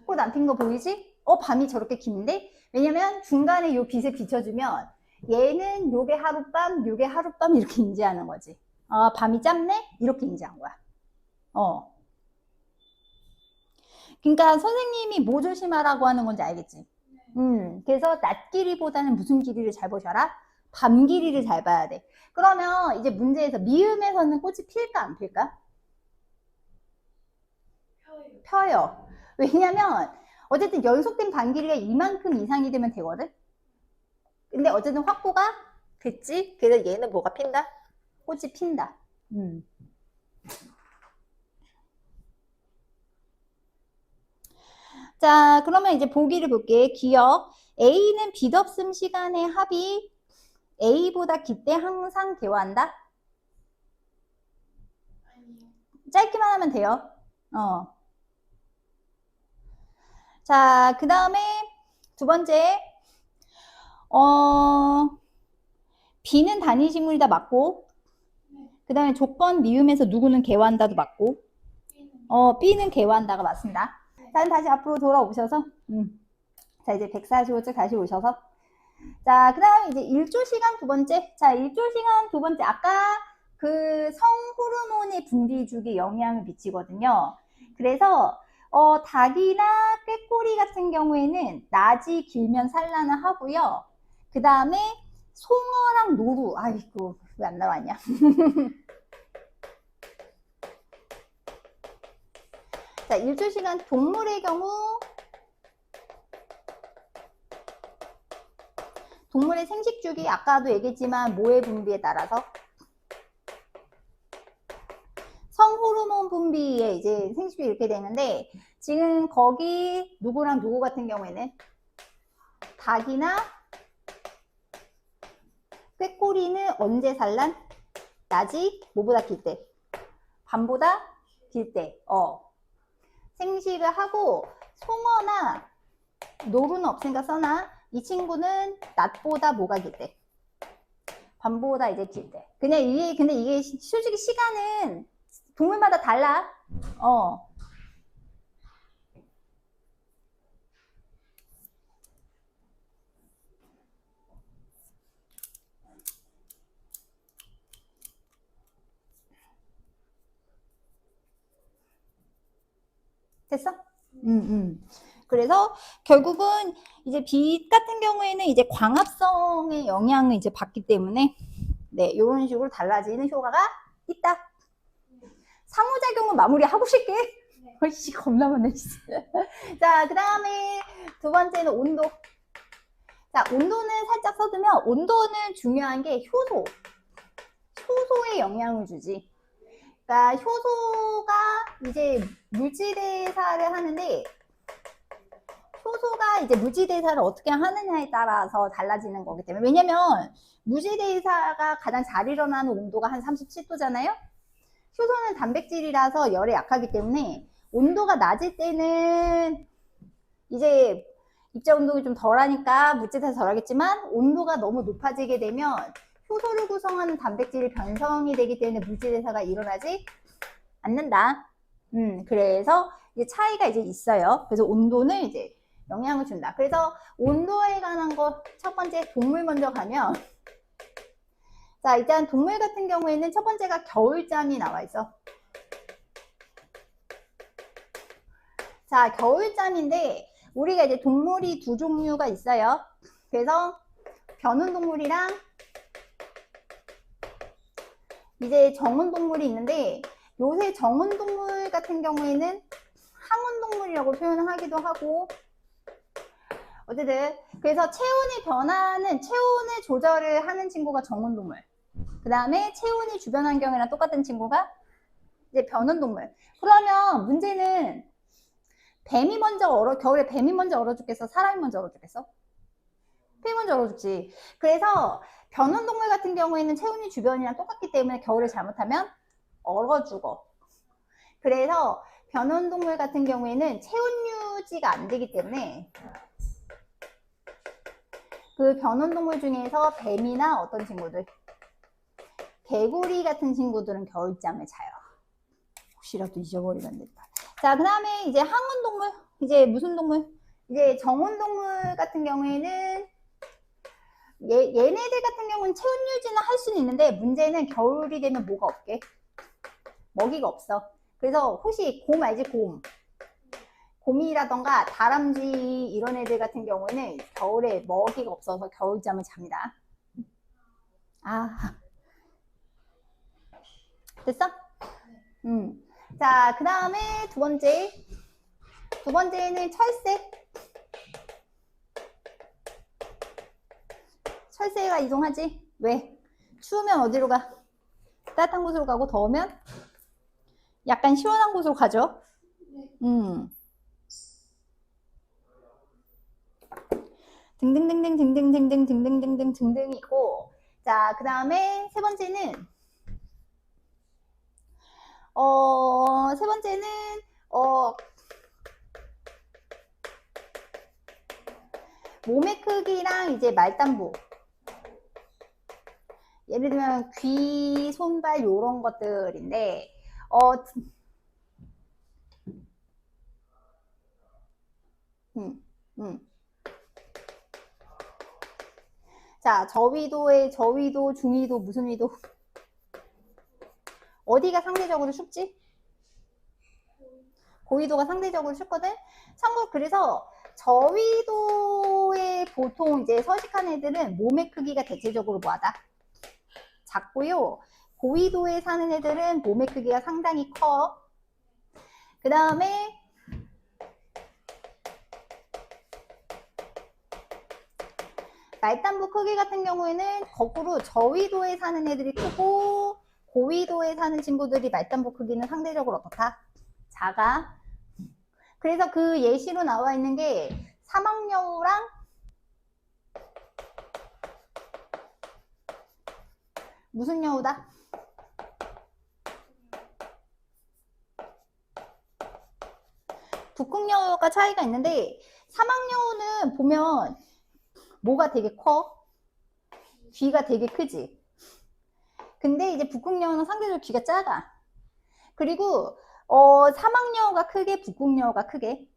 꽃 안 핀 거 보이지? 밤이 저렇게 긴데? 왜냐면 중간에 요 빛을 비춰주면 얘는 요게 하룻밤, 요게 하룻밤 이렇게 인지하는 거지. 밤이 짧네? 이렇게 인지한 거야. 그러니까 선생님이 뭐 조심하라고 하는 건지 알겠지? 그래서 낮 길이보다는 무슨 길이를 잘 보셔라? 밤 길이를 잘 봐야 돼. 그러면 이제 문제에서 미음에서는 꽃이 필까 안 필까? 펴요. 왜냐면 어쨌든 연속된 밤 길이가 이만큼 이상이 되면 되거든? 근데 어쨌든 확보가 됐지? 그래서 얘는 뭐가 핀다? 꽃이 핀다. 자, 그러면 이제 보기를 볼게. 기억. A는 빚없음 시간의 합이 A보다 깃때 항상 대화한다? 짧게만 하면 돼요. 자, 그 다음에 두 번째. B는 단위식물이다 맞고, 그 다음에 조건 미음에서 누구는 개화한다도 맞고, B는 개화한다가 맞습니다. 자, 다시 앞으로 돌아오셔서, 자, 이제 145쪽 다시 오셔서, 자, 그 다음에 이제 일조 시간 두 번째. 자, 일조 시간 두 번째. 아까 그 성호르몬의 분비축에 영향을 미치거든요. 그래서, 닭이나 꾀꼬리 같은 경우에는 낮이 길면 산란을 하고요. 그 다음에 송어랑 노루. 아이고, 왜 안 나왔냐. 자, 일조시간 동물의 경우 동물의 생식주기 아까도 얘기했지만 모의 분비에 따라서 성호르몬 분비에 이제 생식주기 이렇게 되는데 지금 거기 누구랑 누구 같은 경우에는 닭이나 꾀꼬리는 언제 산란? 낮이 뭐보다 길 때? 밤보다 길 때. 생식을 하고 송어나 노루는 없으니까 써나 이 친구는 낮보다 뭐가 길 때? 밤보다 이제 길 때. 그냥 이게 근데 이게 솔직히 시간은 동물마다 달라. 됐어? 그래서 결국은 이제 빛 같은 경우에는 이제 광합성의 영향을 이제 받기 때문에 네, 이런 식으로 달라지는 효과가 있다. 상호작용은 마무리하고 쉴게. 훨씬 겁나 많네. 자, 그 다음에 두 번째는 온도. 자, 온도는 살짝 써두면 온도는 중요한 게 효소에 영향을 주지. 그러니까 효소가 이제 물질대사를 하는데 효소가 이제 물질대사를 어떻게 하느냐에 따라서 달라지는 거기 때문에 왜냐면 물질대사가 가장 잘 일어나는 온도가 한 37도잖아요. 효소는 단백질이라서 열에 약하기 때문에 온도가 낮을 때는 이제 입자 운동이 좀 덜하니까 물질대사 덜하겠지만 온도가 너무 높아지게 되면 효소를 구성하는 단백질이 변성이 되기 때문에 물질대사가 일어나지 않는다. 그래서 이제 차이가 이제 있어요. 그래서 온도는 이제 영향을 준다. 그래서 온도에 관한 거 첫 번째 동물 먼저 가면 자, 일단 동물 같은 경우에는 첫 번째가 겨울잠이 나와 있어. 자, 겨울잠인데 우리가 이제 동물이 두 종류가 있어요. 그래서 변온동물이랑 이제 정온동물이 있는데 요새 정온동물 같은 경우에는 항온동물이라고 표현을 하기도 하고 어쨌든 그래서 체온의 변화는 체온을 조절을 하는 친구가 정온동물. 그 다음에 체온이 주변 환경이랑 똑같은 친구가 이제 변온동물. 그러면 문제는 겨울에 뱀이 먼저 얼어 죽겠어? 사람이 먼저 얼어 죽겠어? 뱀이 먼저 얼어 죽지. 그래서 변온동물 같은 경우에는 체온이 주변이랑 똑같기 때문에 겨울에 잘못하면 얼어 죽어. 그래서 변온동물 같은 경우에는 체온 유지가 안 되기 때문에 그 변온동물 중에서 뱀이나 어떤 친구들 개구리 같은 친구들은 겨울잠을 자요. 혹시라도 잊어버리면 된다. 자, 그 다음에 이제 항온동물 이제 무슨 동물? 이제 정온동물 같은 경우에는 얘네들 같은 경우는 체온 유지는 할 수는 있는데 문제는 겨울이 되면 뭐가 없게? 먹이가 없어. 그래서 혹시 곰 알지? 곰이라던가 다람쥐 이런 애들 같은 경우는 겨울에 먹이가 없어서 겨울잠을 잡니다. 됐어? 자, 그 다음에 두 번째는 철새. 철새가 이동하지? 왜? 추우면 어디로 가? 따뜻한 곳으로 가고 더우면 약간 시원한 곳으로 가죠? 등등등등등등등등등등등등등이고 자, 그 다음에 세 번째는 몸의 크기랑 이제 말단부 예를 들면 귀, 손발 요런 것들인데 자, 저위도, 중위도, 무슨 위도? 어디가 상대적으로 춥지? 고위도가 상대적으로 춥거든? 참고로 그래서 저위도에 보통 이제 서식한 애들은 몸의 크기가 대체적으로 뭐하다? 작고요. 고위도에 사는 애들은 몸의 크기가 상당히 커. 그 다음에 말단부 크기 같은 경우에는 거꾸로 저위도에 사는 애들이 크고 고위도에 사는 친구들이 말단부 크기는 상대적으로 어떻다? 작아. 그래서 그 예시로 나와 있는 게 사막여우랑 무슨 여우다? 북극여우가 차이가 있는데 사막여우는 보면 뭐가 되게 커? 귀가 되게 크지. 근데 이제 북극여우는 상대적으로 귀가 작아. 그리고 사막여우가 크게 북극여우가 크게?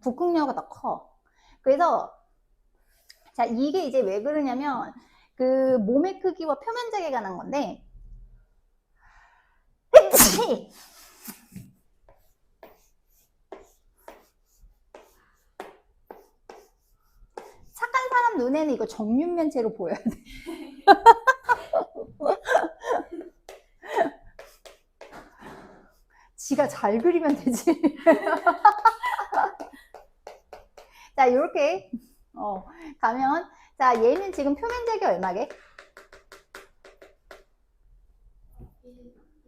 북극여우가 더 커. 그래서 자 이게 이제 왜 그러냐면 그 몸의 크기와 표면적에 관한 건데 착한 사람 눈에는 이거 정육면체로 보여야 돼. 지가 잘 그리면 되지. 자, 요렇게 가면 자, 얘는 지금 표면적이 얼마게?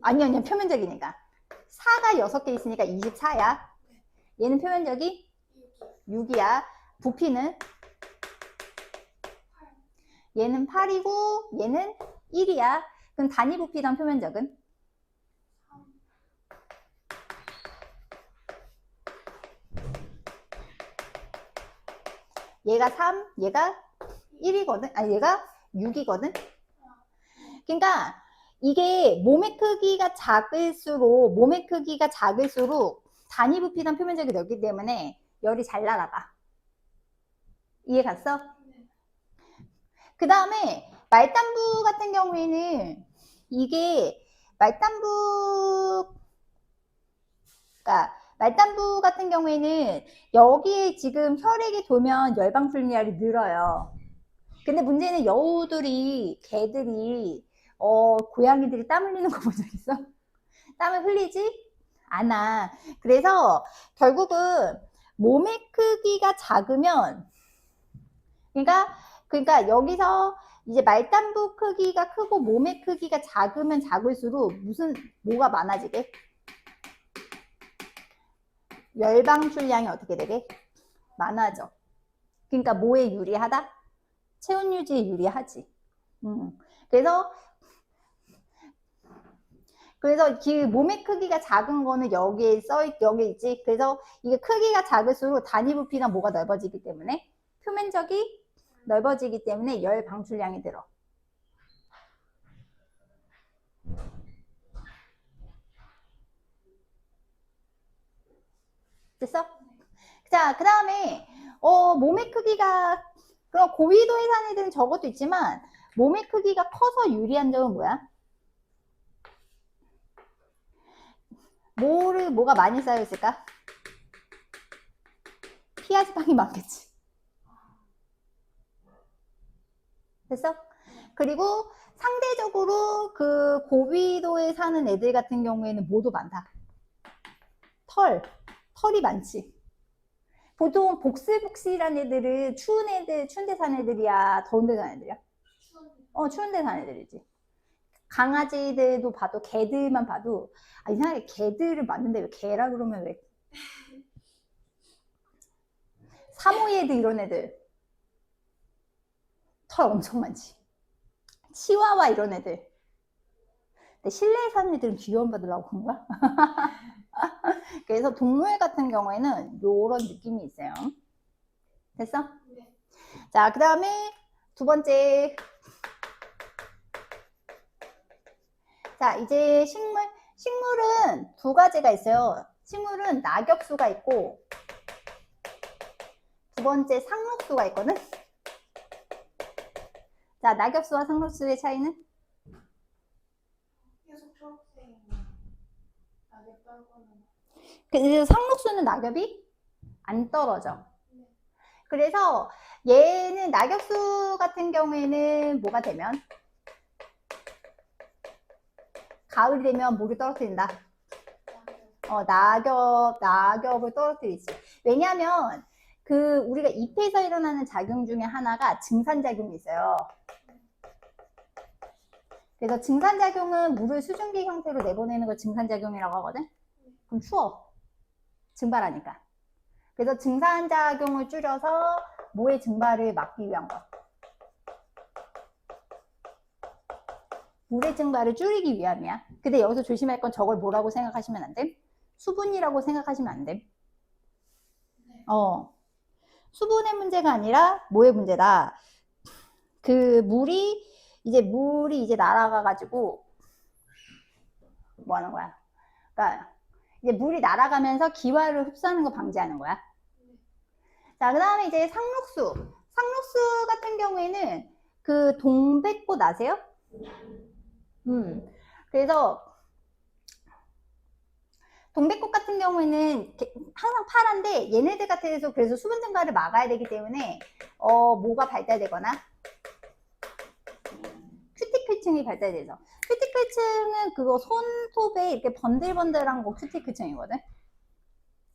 아니요, 표면적이니까 4가 6개 있으니까 24야. 얘는 표면적이 6이야. 부피는 얘는 8이고 얘는 1이야. 그럼 단위 부피당 표면적은? 얘가 3, 얘가 1이거든. 아니 얘가 6이거든. 그러니까 이게 몸의 크기가 작을수록 단위 부피당 표면적이 넓기 때문에 열이 잘 날아가. 이해 갔어? 그 다음에 말단부 같은 경우에는 이게 말단부 같은 경우에는 여기에 지금 혈액이 돌면 열방출혈이 늘어요. 근데 문제는 여우들이 개들이 고양이들이 땀 흘리는 거 본 적 있어? 땀을 흘리지 않아. 그래서 결국은 몸의 크기가 작으면 그러니까 여기서 이제 말단부 크기가 크고 몸의 크기가 작으면 작을수록 뭐가 많아지게? 열방출량이 어떻게 되게? 많아져. 그러니까 뭐에 유리하다? 체온 유지에 유리하지. 그래서 그 몸의 크기가 작은 거는 여기 있지. 그래서 이게 크기가 작을수록 단위 부피가 뭐가 넓어지기 때문에 표면적이 넓어지기 때문에 열 방출량이 들어. 됐어? 자, 그 다음에 몸의 크기가 그럼 고위도에 사는 애들은 저것도 있지만 몸의 크기가 커서 유리한 점은 뭐야? 뭐가 많이 쌓여 있을까? 피하지방이 많겠지. 됐어? 그리고 상대적으로 그 고위도에 사는 애들 같은 경우에는 뭐도 많다. 털이 많지. 보통 복슬복슬한 애들은 추운 데 사는 애들이야? 더운 데 사는 애들이야? 추운 데 사는 애들이지. 강아지들도 봐도 개들만 봐도 이상하게 개들을 맞는데 왜 개라 그러면 왜 사모예드 이런 애들 털 엄청 많지. 치와와 이런 애들. 근데 실내에 사는 애들은 귀여움 받으려고 그런 거야? 그래서 동물 같은 경우에는 요런 느낌이 있어요. 됐어? 네. 자, 그 다음에 두 번째. 자, 이제 식물은 두 가지가 있어요. 식물은 낙엽수가 있고 두 번째 상록수가 있거든. 자, 낙엽수와 상록수의 차이는? 계속 초록색 낙엽 떨고는. 그래서 상록수는 낙엽이 안 떨어져. 그래서 얘는 낙엽수 같은 경우에는 뭐가 되면? 가을이 되면 뭐를 떨어뜨린다? 낙엽을 떨어뜨리지. 왜냐하면 우리가 잎에서 일어나는 작용 중에 하나가 증산작용이 있어요. 그래서 증산작용은 물을 수증기 형태로 내보내는 걸 증산작용이라고 하거든? 그럼 추워. 증발하니까. 그래서 증산작용을 줄여서 모의 증발을 막기 위한 것. 물의 증발을 줄이기 위함이야. 근데 여기서 조심할 건 저걸 뭐라고 생각하시면 안 돼? 수분이라고 생각하시면 안 돼. 수분의 문제가 아니라 뭐의 문제다. 물이 이제 날아가가지고 뭐 하는 거야? 그러니까 이제 물이 날아가면서 기화를 흡수하는 거 방지하는 거야. 자, 그 다음에 이제 상록수. 상록수 같은 경우에는 동백꽃 아세요? 그래서 동백꽃 같은 경우에는 항상 파란데 얘네들 같은 데서 그래서 수분 증가를 막아야 되기 때문에 뭐가 발달되거나 큐티클층이 발달돼서 큐티클층은 그거 손톱에 이렇게 번들번들한 거 큐티클층이거든.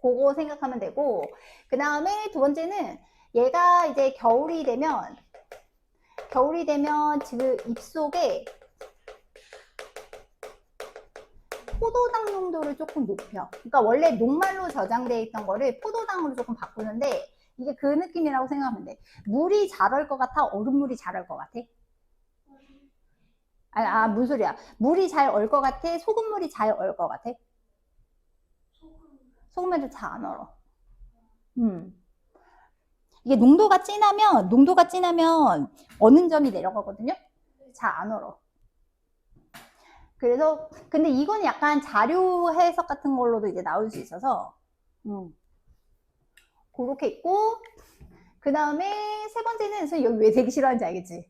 그거 생각하면 되고 그 다음에 두 번째는 얘가 이제 겨울이 되면 지금 입속에 포도당 농도를 조금 높여. 그러니까 원래 녹말로 저장되어 있던 거를 포도당으로 조금 바꾸는데 이게 그 느낌이라고 생각하면 돼. 물이 잘 얼 것 같아? 얼음물이 잘 얼 것 같아? 무슨 소리야. 물이 잘 얼 것 같아? 소금물이 잘 얼 것 같아? 소금물도 잘 안 얼어. 이게 농도가 진하면 어는 점이 내려가거든요? 잘 안 얼어. 그래서 근데 이건 약간 자료 해석 같은 걸로도 이제 나올 수 있어서 그렇게 있고 그 다음에 세 번째는 선생님 여기 왜 되게 싫어하는지 알겠지?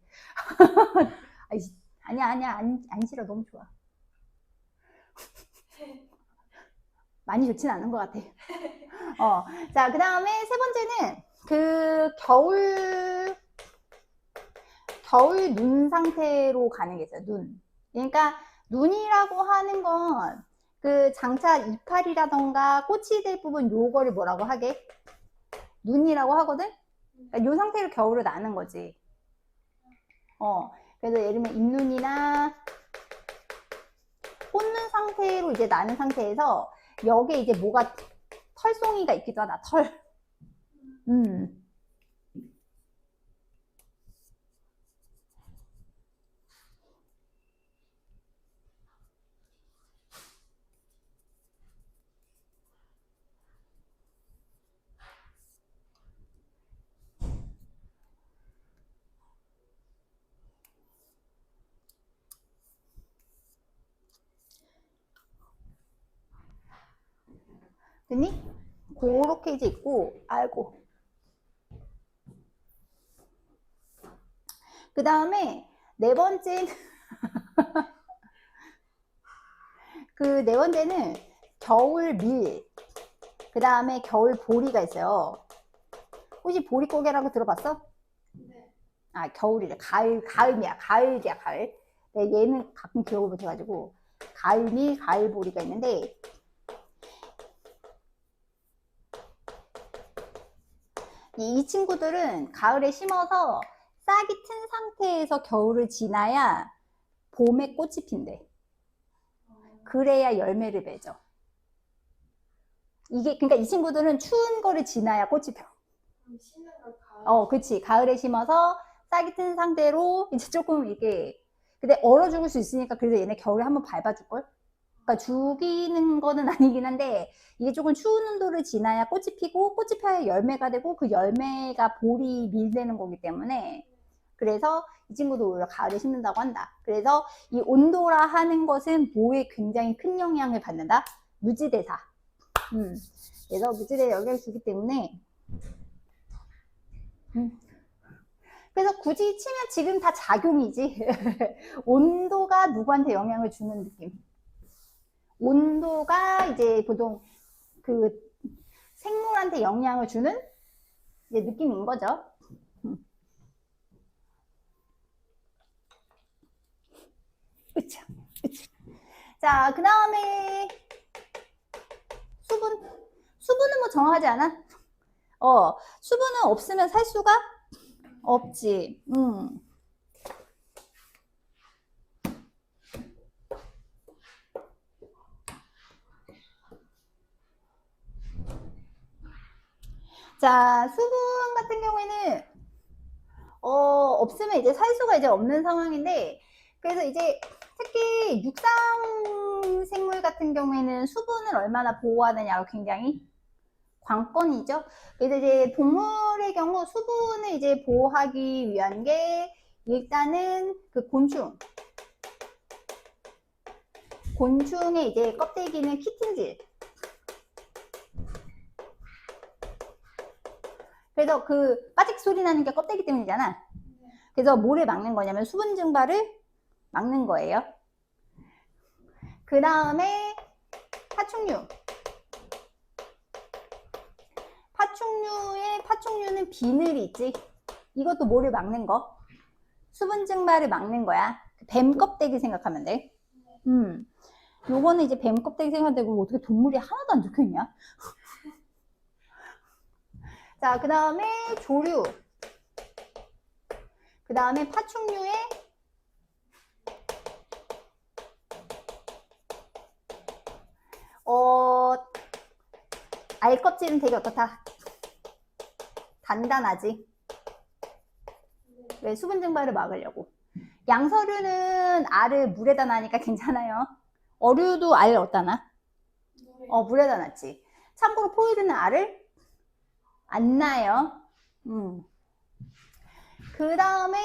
아니야 안 싫어. 너무 좋아. 많이 좋진 않은 것 같아. 자, 그 다음에 세 번째는 겨울 눈 상태로 가는 게 있어요. 눈. 그러니까 눈이라고 하는 건 장차 이파리라던가 꽃이 될 부분 요거를 뭐라고 하게? 눈이라고 하거든? 그러니까 요 상태로 겨울을 나는 거지. 그래서 예를 들면 잎눈이나 꽃눈 상태로 이제 나는 상태에서 여기에 이제 뭐가 털송이가 있기도 하다. 털. 됐니? 그렇게 이제 있고, 아이고. 그 다음에 네 번째, 네 번째는 겨울 밀, 그 다음에 겨울 보리가 있어요. 혹시 보리고개라고 들어봤어? 네. 겨울이래. 가을이야. 가을이야, 가을. 네, 얘는 가끔 기억을 못해가지고, 가을밀, 가을보리가 있는데, 이 친구들은 가을에 심어서 싹이 튼 상태에서 겨울을 지나야 봄에 꽃이 핀대. 그래야 열매를 맺어. 그러니까 이 친구들은 추운 거를 지나야 꽃이 펴. 심는 걸 가을. 그치. 가을에 심어서 싹이 튼 상태로 이제 조금 근데 얼어 죽을 수 있으니까 그래서 얘네 겨울에 한번 밟아줄걸? 그러니까 죽이는 거는 아니긴 한데 이게 조금 추운 온도를 지나야 꽃이 피고 꽃이 펴야 열매가 되고 그 열매가 볼이 밀되는 거기 때문에 그래서 이 친구도 오히려 가을에 심는다고 한다. 그래서 이 온도라 하는 것은 뭐에 굉장히 큰 영향을 받는다? 무지대사. 그래서 무지대에 영향을 주기 때문에 그래서 굳이 치면 지금 다 작용이지. 온도가 누구한테 영향을 주는 느낌. 온도가 이제 보통 생물한테 영향을 주는 이제 느낌인 거죠. 그쵸. 자, 그 다음에 수분은 뭐 정하지 않아? 수분은 없으면 살 수가 없지. 자, 수분 같은 경우에는 없으면 이제 살 수가 이제 없는 상황인데, 그래서 이제 특히 육상 생물 같은 경우에는 수분을 얼마나 보호하느냐가 굉장히 관건이죠. 그래서 이제 동물의 경우 수분을 이제 보호하기 위한 게 일단은 그 곤충의 이제 껍데기는 키틴질. 그래서 그 빠직 소리 나는 게 껍데기 때문이잖아. 그래서 뭐를 막는 거냐면 수분 증발을 막는 거예요. 그 다음에 파충류. 파충류는 비늘이 있지. 이것도 뭐를 막는 거? 수분 증발을 막는 거야. 뱀 껍데기 생각하면 돼. 요거는 이제 뱀 껍데기 생각하면 되고 어떻게 동물이 하나도 안 적혀있냐? 자, 그 다음에 조류. 그 다음에 파충류의 알 껍질은 되게 어떻다? 단단하지. 왜? 수분 증발을 막으려고. 양서류는 알을 물에다 놔니까 괜찮아요. 어류도 알 어디다 놔? 물에다 놨지. 참고로 포유류는 알을 안 놔요. 그 다음에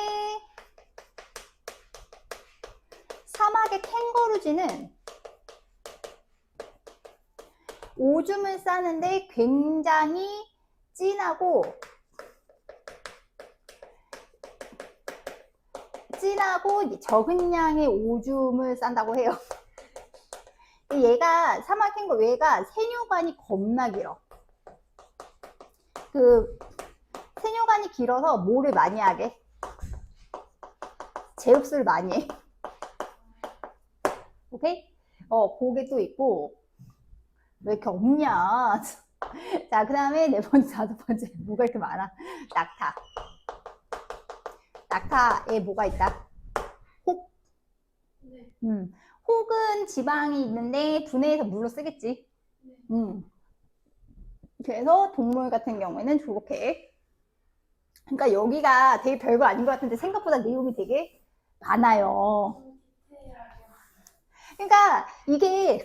사막의 캥거루쥐는 오줌을 싸는데 굉장히 진하고 적은 양의 오줌을 싼다고 해요. 얘가 사막 캥거루 얘가 세뇨관이 겁나 길어. 그 세뇨관이 길어서 뭐를 많이 하게? 제흡수를 많이 해. 오케이? 그게 또 있고 왜 이렇게 없냐? 자, 그 다음에 네 번째, 다섯 번째 뭐가 이렇게 많아? 낙타. 낙타에 뭐가 있다? 혹. 네. 혹은 지방이 있는데 분해해서 물로 쓰겠지. 그래서 동물 같은 경우에는 저렇게. 그러니까 여기가 되게 별거 아닌 것 같은데 생각보다 내용이 되게 많아요. 그러니까 이게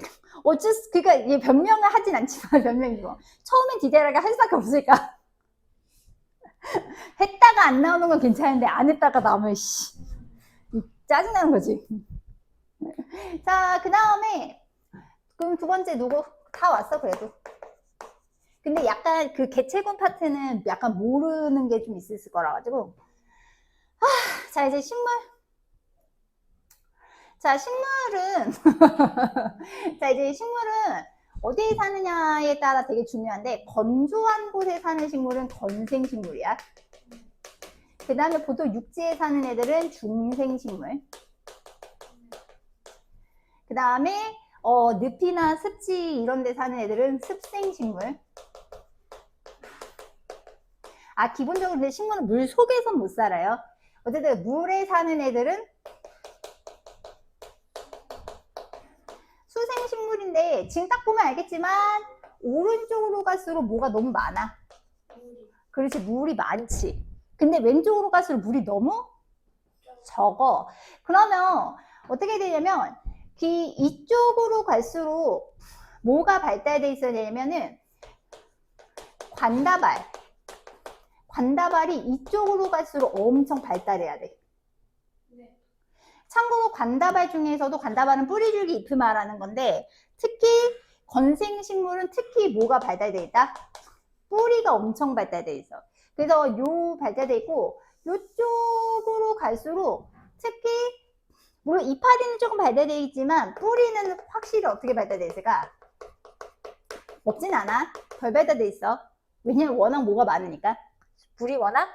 그러니까 이게 변명을 하진 않지만 변명이고 처음엔 디테일하게 할 수밖에 없으니까 했다가 안 나오는 건 괜찮은데 안 했다가 나오면 짜증나는 거지. 자, 그 다음에 그럼 두 번째 누구? 다 왔어 그래도. 근데 약간 그 개체군 파트는 약간 모르는 게 좀 있을 거라 가지고. 자, 이제 식물. 자, 식물은 자, 이제 식물은 어디에 사느냐에 따라 되게 중요한데 건조한 곳에 사는 식물은 건생식물이야. 그 다음에 보통 육지에 사는 애들은 중생식물. 그 다음에 늪이나 습지 이런 데 사는 애들은 습생식물. 기본적으로 근데 식물은 물 속에서 못 살아요. 어쨌든 물에 사는 애들은 수생식물인데 지금 딱 보면 알겠지만 오른쪽으로 갈수록 뭐가 너무 많아. 그렇지, 물이 많지. 근데 왼쪽으로 갈수록 물이 너무 적어. 그러면 어떻게 되냐면 이쪽으로 갈수록 뭐가 발달돼 있어야 되냐면은 관다발이 이쪽으로 갈수록 엄청 발달해야 돼. 네. 참고로 관다발 중에서도 관다발은 뿌리줄기 잎을 말하는 건데 특히 건생식물은 특히 뭐가 발달돼 있다? 뿌리가 엄청 발달돼 있어. 그래서 요 발달돼 있고 요쪽으로 갈수록 특히 물론 이파리는 조금 발달돼 있지만 뿌리는 확실히 어떻게 발달돼 있을까? 없진 않아. 덜 발달돼 있어. 왜냐면 워낙 뭐가 많으니까. 물이 워낙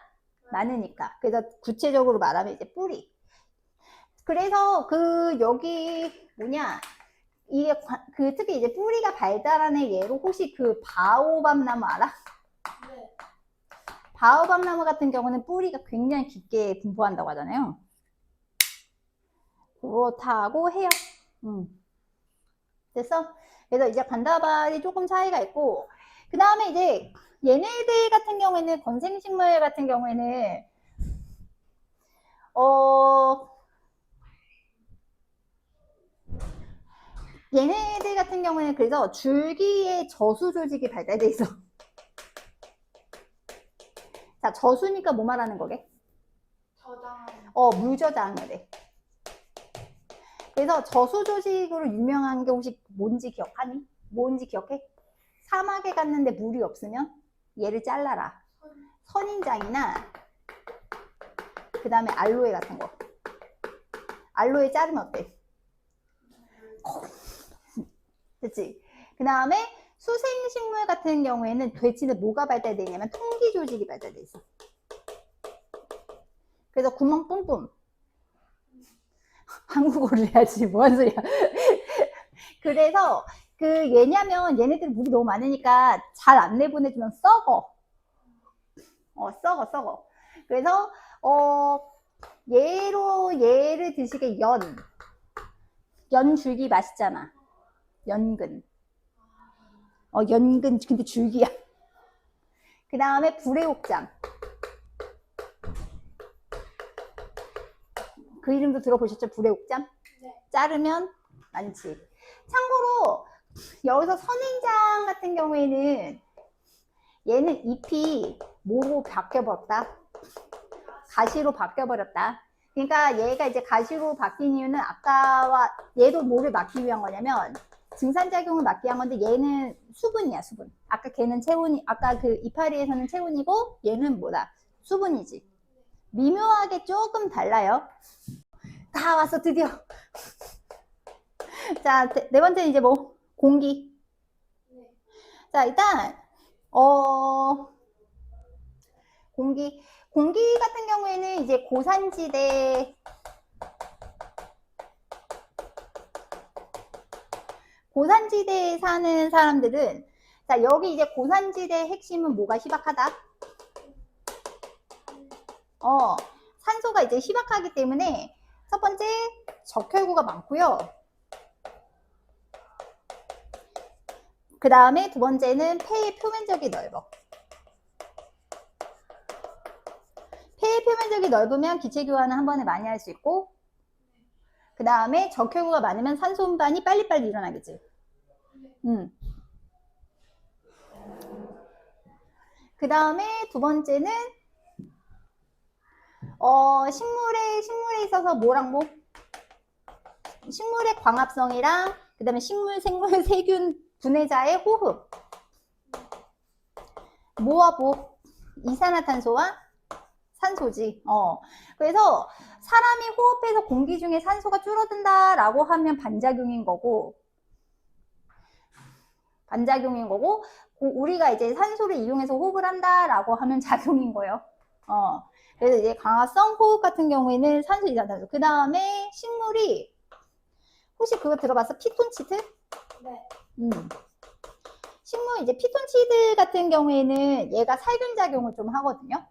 많으니까. 그래서 구체적으로 말하면 이제 뿌리. 그래서 여기 뭐냐 이게 특히 이제 뿌리가 발달하는 예로 혹시 그 바오밥 나무 알아? 네. 바오밥 나무 같은 경우는 뿌리가 굉장히 깊게 분포한다고 하잖아요. 그렇다고 해요. 됐어? 그래서 이제 반다발이 조금 차이가 있고, 그 다음에 이제 얘네들 같은 경우에는, 건생식물 같은 경우에는 얘네들 같은 경우에는 그래서 줄기에 저수 조직이 발달돼 있어. 자, 저수니까 뭐 말하는 거게? 저장. 물 저장을 해. 그래서 저수 조직으로 유명한 게 혹시 뭔지 기억하니? 뭔지 기억해? 사막에 갔는데 물이 없으면 얘를 잘라라. 선인장이나 그 다음에 알로에 같은 거. 알로에 자르면 어때? 그치? 그 다음에 수생식물 같은 경우에는 돼지는 뭐가 발달되어 있냐면 통기 조직이 발달되어 있어. 그래서 구멍 뿜뿜. 한국어를 해야지 뭐한 소리야. 그래서 왜냐면 얘네들 물이 너무 많으니까 잘 안 내보내주면 썩어. 썩어. 그래서 얘를 드시게 연줄기 맛있잖아. 연근. 연근 근데 줄기야. 그 다음에 불애옥장. 그 이름도 들어보셨죠? 불애옥장? 네. 자르면 많지. 참고로 여기서 선인장 같은 경우에는 얘는 잎이 뭐로 바뀌어버렸다? 가시로 바뀌어버렸다. 그러니까 얘가 이제 가시로 바뀐 이유는 아까와 얘도 뭐를 막기 위한 거냐면 증산작용을 막기 위한 건데 얘는 수분이야, 수분. 아까 걔는 체온이, 아까 그 이파리에서는 체온이고 얘는 뭐다? 수분이지. 미묘하게 조금 달라요. 다 왔어, 드디어. 자, 네 번째는 이제 뭐? 공기. 네. 자, 일단, 공기 같은 경우에는 이제 고산지대에 사는 사람들은, 자, 여기 이제 고산지대의 핵심은 뭐가 희박하다? 산소가 이제 희박하기 때문에 첫 번째, 적혈구가 많고요. 그 다음에 두 번째는 폐의 표면적이 넓어. 폐의 표면적이 넓으면 기체 교환을 한 번에 많이 할 수 있고, 그 다음에 적혈구가 많으면 산소 운반이 빨리빨리 일어나겠지. 그 다음에 두 번째는 식물에 있어서 뭐랑 뭐? 식물의 광합성이랑 그 다음에 식물 생물 세균 분해자의 호흡. 뭐와 뭐? 이산화탄소와 산소지. 그래서 사람이 호흡해서 공기 중에 산소가 줄어든다라고 하면 반작용인 거고, 우리가 이제 산소를 이용해서 호흡을 한다라고 하면 작용인 거예요. 그래서 이제 강화성 호흡 같은 경우에는 산소, 이산화탄소. 그 다음에 식물이 혹시 그거 들어봤어? 피톤치드? 네. 식물 이제 피톤치드 같은 경우에는 얘가 살균 작용을 좀 하거든요.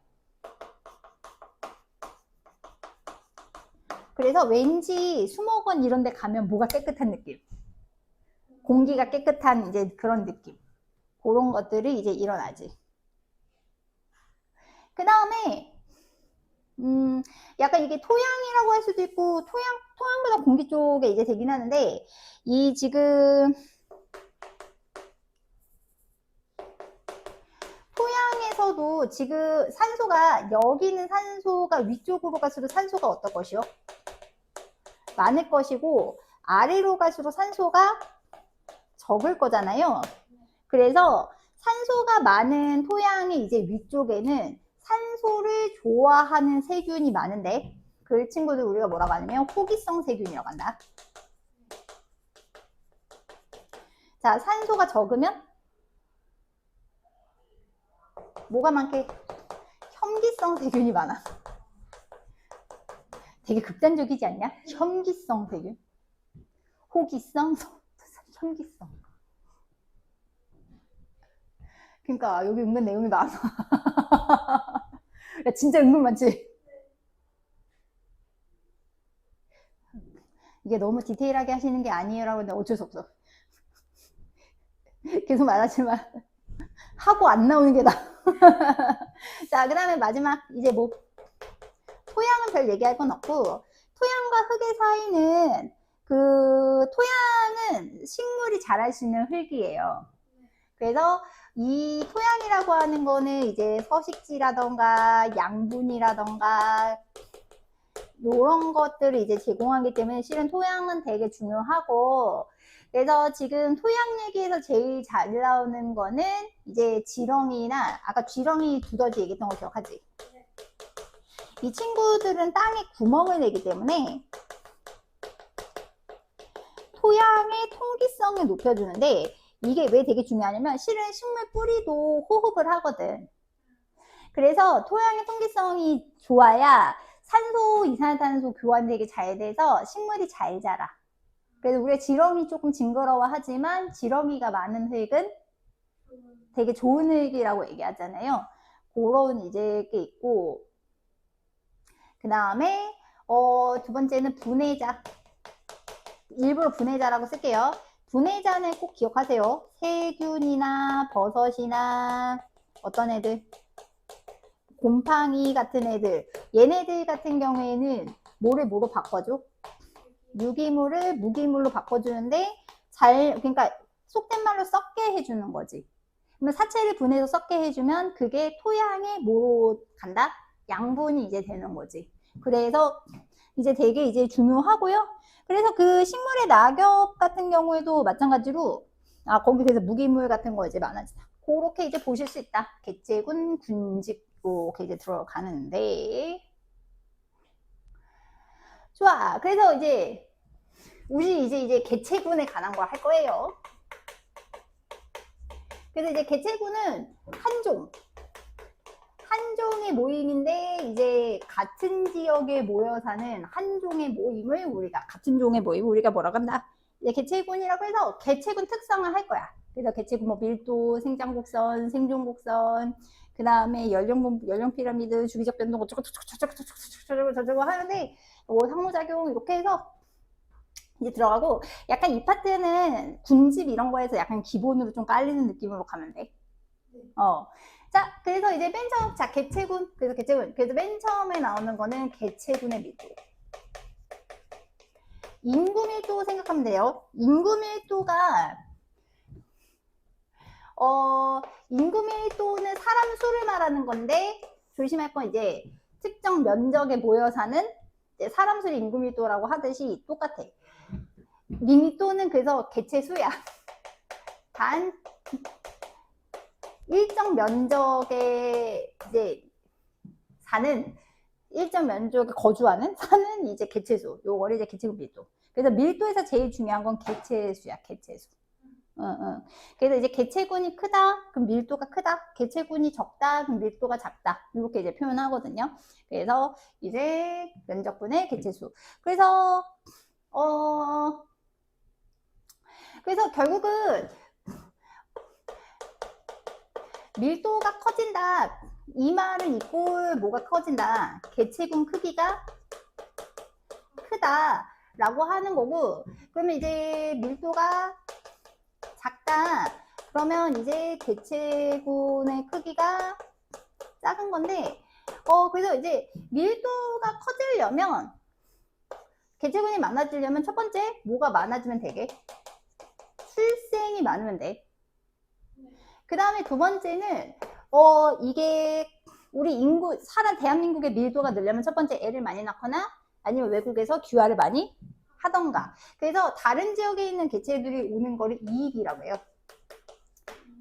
그래서 왠지 수목원 이런 데 가면 뭐가 깨끗한 느낌. 공기가 깨끗한 이제 그런 느낌. 그런 것들이 이제 일어나지. 그 다음에 약간 이게 토양이라고 할 수도 있고 토양보다 공기 쪽에 이제 되긴 하는데 이 지금 토양에서도 지금 산소가 여기는 산소가 위쪽으로 갈수록 산소가 어떨 것이요? 많을 것이고 아래로 갈수록 산소가 적을 거잖아요. 그래서 산소가 많은 토양의 이제 위쪽에는 산소를 좋아하는 세균이 많은데 그 친구들 우리가 뭐라고 하냐면 호기성 세균이라고 한다. 자, 산소가 적으면 뭐가 많게? 혐기성 세균이 많아. 되게 극단적이지 않냐? 혐기성 세균. 호기성, 혐기성. 그러니까 여기 은근 내용이 많아. 야, 진짜 은근 많지? 이게 너무 디테일하게 하시는 게 아니에요라고 하는데 어쩔 수 없어. 계속 말하지만 하고 안 나오는 게 나아. 자, 그 다음에 마지막 이제 뭐 토양은 별 얘기할 건 없고, 토양과 흙의 사이는 그 토양은 식물이 자랄 수 있는 흙이에요. 그래서 이 토양이라고 하는 거는 이제 서식지라던가 양분이라던가 이런 것들을 이제 제공하기 때문에 실은 토양은 되게 중요하고, 그래서 지금 토양 얘기에서 제일 잘 나오는 거는 이제 지렁이나 아까 지렁이 두더지 얘기했던 거 기억하지? 이 친구들은 땅에 구멍을 내기 때문에 토양의 통기성을 높여주는데, 이게 왜 되게 중요하냐면 실은 식물 뿌리도 호흡을 하거든. 그래서 토양의 통기성이 좋아야 산소, 이산화탄소 교환되기 잘 돼서 식물이 잘 자라. 그래서 우리가 지렁이 조금 징그러워하지만 지렁이가 많은 흙은 되게 좋은 흙이라고 얘기하잖아요. 그런 이제 게 있고, 그 다음에 두 번째는 분해자. 일부러 분해자라고 쓸게요. 분해자는 꼭 기억하세요. 세균이나 버섯이나 어떤 애들, 곰팡이 같은 애들, 얘네들 같은 경우에는 뭐로 바꿔줘? 유기물을 무기물로 바꿔주는데 그러니까 속된 말로 썩게 해주는 거지. 그러면 사체를 분해서 썩게 해주면 그게 토양에 뭐로 간다? 양분이 이제 되는 거지. 그래서 이제 되게 이제 중요하고요. 그래서 그 식물의 낙엽 같은 경우에도 마찬가지로 거기 그래서 무기물 같은 거 이제 많아지다. 그렇게 이제 보실 수 있다. 개체군, 군집 이렇게 이제 들어가는데, 좋아. 그래서 이제 우리 이제 개체군에 관한 거 할 거예요. 그래서 이제 개체군은 한 종의 모임인데 이제 같은 지역에 모여 사는 한 종의 모임을 같은 종의 모임을 우리가 뭐라고 한다? 이제 개체군이라고 해서 개체군 특성을 할 거야. 그래서 개체군 뭐 밀도, 생장곡선, 생존곡선, 그 다음에 연령 피라미드, 주기적 변동 저쩌고 하는데 상호작용 이렇게 해서 이제 들어가고, 약간 이 파트는 군집 이런 거에서 약간 기본으로 좀 깔리는 느낌으로 가면 돼. 자, 그래서 이제 맨 처음, 자, 개체군. 그래서 맨 처음에 나오는 거는 개체군의 밀도. 인구 밀도 생각하면 돼요. 인구 밀도가, 인구 밀도는 사람 수를 말하는 건데, 조심할 건 이제 특정 면적에 모여 사는 이제 사람 수를 인구 밀도라고 하듯이 똑같아. 밀도는 그래서 개체 수야. 단, 일정 면적에 이제 일정 면적에 거주하는 사는 이제 개체수. 요거를 이제 개체군 밀도. 그래서 밀도에서 제일 중요한 건 개체수야, 개체수. 그래서 이제 개체군이 크다, 그럼 밀도가 크다. 개체군이 적다, 그럼 밀도가 작다. 이렇게 이제 표현하거든요. 그래서 이제 면적분의 개체수. 그래서 결국은 밀도가 커진다. 이 말은 이꼴 뭐가 커진다. 개체군 크기가 크다라고 하는 거고, 그러면 이제 밀도가 작다. 그러면 이제 개체군의 크기가 작은 건데, 그래서 이제 밀도가 커지려면, 개체군이 많아지려면 첫 번째, 뭐가 많아지면 되게? 출생이 많으면 돼. 그 다음에 두 번째는, 이게 우리 대한민국의 밀도가 늘려면 첫 번째 애를 많이 낳거나 아니면 외국에서 귀화를 많이 하던가. 그래서 다른 지역에 있는 개체들이 오는 거를 이익이라고 해요.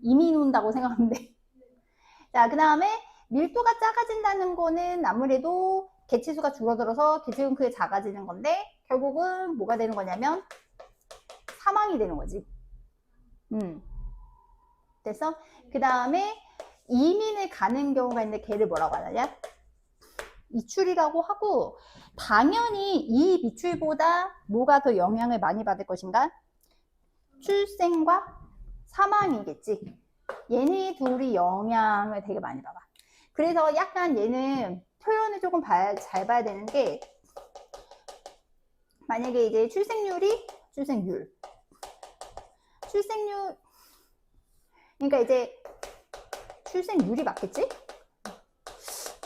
이민 온다고 생각하면 돼. 자, 그 다음에 밀도가 작아진다는 거는 아무래도 개체수가 줄어들어서 개체군 크게 작아지는 건데, 결국은 뭐가 되는 거냐면 사망이 되는 거지. 됐어? 그 다음에 이민을 가는 경우가 있는데 걔를 뭐라고 하느냐? 이출이라고 하고, 당연히 이 미출보다 뭐가 더 영향을 많이 받을 것인가? 출생과 사망이겠지. 얘네 둘이 영향을 되게 많이 받아. 그래서 약간 얘는 표현을 조금 잘 봐야 되는 게, 만약에 이제 출생률, 그러니까 이제 출생률이 맞겠지? 왜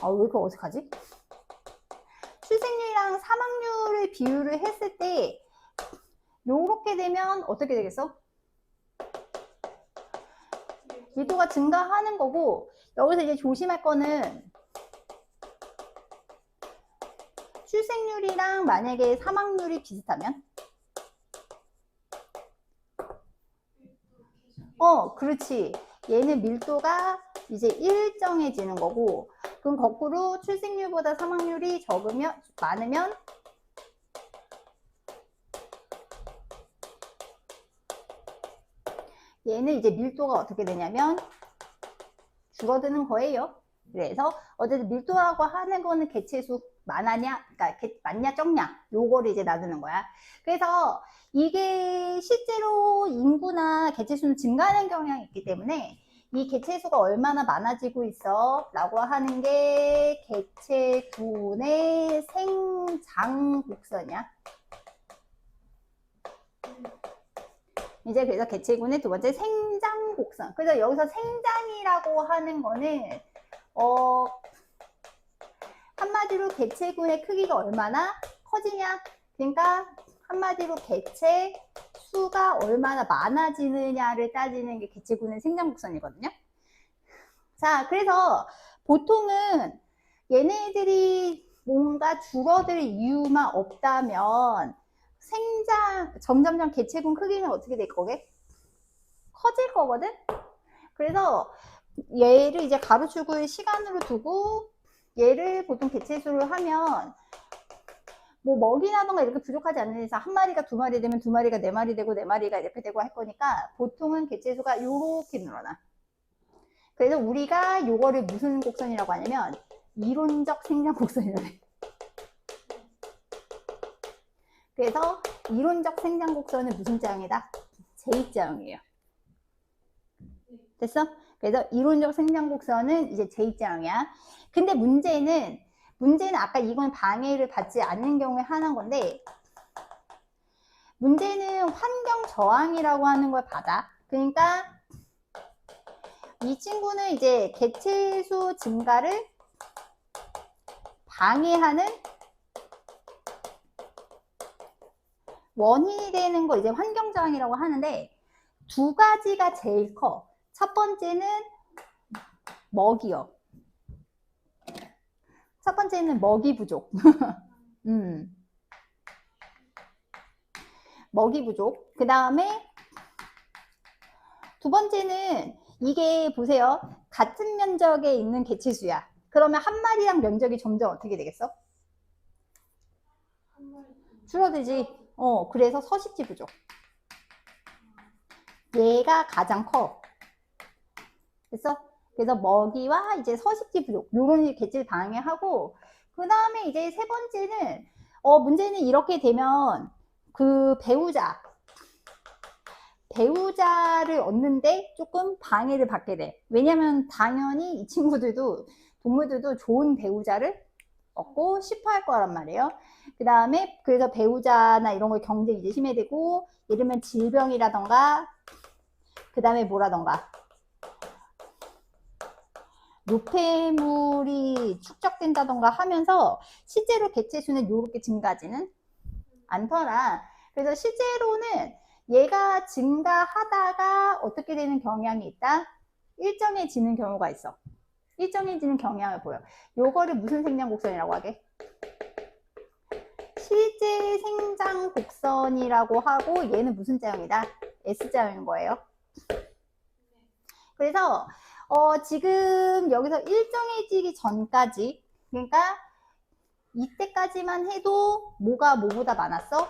이렇게 어색하지? 출생률이랑 사망률을 비율을 했을 때 요렇게 되면 어떻게 되겠어? 밀도가 증가하는 거고, 여기서 이제 조심할 거는 출생률이랑 만약에 사망률이 비슷하면, 그렇지. 얘는 밀도가 이제 일정해지는 거고, 그럼 거꾸로 출생률보다 사망률이 많으면 얘는 이제 밀도가 어떻게 되냐면 줄어드는 거예요. 그래서 어쨌든 밀도라고 하는 거는 개체수 많냐, 그러니까 많냐 적냐, 요거를 이제 나누는 거야. 그래서 이게 실제로 인구나 개체수는 증가하는 경향이 있기 때문에 이 개체수가 얼마나 많아지고 있어 라고 하는 게 개체군의 생장 곡선이야. 이제 그래서 개체군의 두 번째 생장 곡선. 그래서 여기서 생장이라고 하는 거는 한마디로 개체군의 크기가 얼마나 커지냐. 그러니까 한마디로 개체 수가 얼마나 많아지느냐를 따지는 게 개체군의 생장 곡선이거든요. 자, 그래서 보통은 얘네들이 뭔가 줄어들 이유만 없다면 점점점 개체군 크기는 어떻게 될 거게? 커질 거거든? 그래서 얘를 이제 가로축을 시간으로 두고 얘를 보통 개체수를 하면 뭐 먹이라던가 이렇게 부족하지 않는 이상 한 마리가 두 마리 되면 두 마리가 네 마리 되고 네 마리가 이렇게 되고 할 거니까 보통은 개체수가 이렇게 늘어나. 그래서 우리가 요거를 무슨 곡선이라고 하냐면 이론적 생장 곡선이라고 해. 그래서 이론적 생장 곡선은 무슨 자형이다? J자형이에요. 됐어? 그래서 이론적 생장 곡선은 이제 J자형이야. 근데 문제는 아까 이건 방해를 받지 않는 경우에 하나인 건데, 문제는 환경 저항이라고 하는 걸 받아. 그러니까 이 친구는 이제 개체수 증가를 방해하는 원인이 되는 거 이제 환경 저항이라고 하는데, 두 가지가 제일 커. 첫 번째는 먹이요. 첫 번째는 먹이 부족. 먹이 부족. 그 다음에 두 번째는 이게 보세요. 같은 면적에 있는 개체수야. 그러면 한 마리당 면적이 점점 어떻게 되겠어? 줄어들지. 그래서 서식지 부족. 얘가 가장 커. 됐어? 그래서 먹이와 이제 서식지 부족, 요런 개체를 방해하고, 그 다음에 이제 세 번째는, 문제는 이렇게 되면 그 배우자를 얻는데 조금 방해를 받게 돼. 왜냐면 당연히 이 동물들도 좋은 배우자를 얻고 싶어 할 거란 말이에요. 그 다음에 그래서 배우자나 이런 거 경쟁이 이제 심해지고, 예를 들면 질병이라던가, 그 다음에 뭐라던가, 노폐물이 축적된다던가 하면서 실제로 개체수는 이렇게 증가하지는 않더라. 그래서 실제로는 얘가 증가하다가 어떻게 되는 경향이 있다? 일정해지는 경우가 있어. 일정해지는 경향을 보여. 요거를 무슨 생장 곡선이라고 하게? 실제 생장 곡선이라고 하고, 얘는 무슨 자형이다? S자형인 거예요. 그래서 지금 여기서 일정해지기 전까지, 그러니까 이때까지만 해도 뭐가 뭐보다 많았어?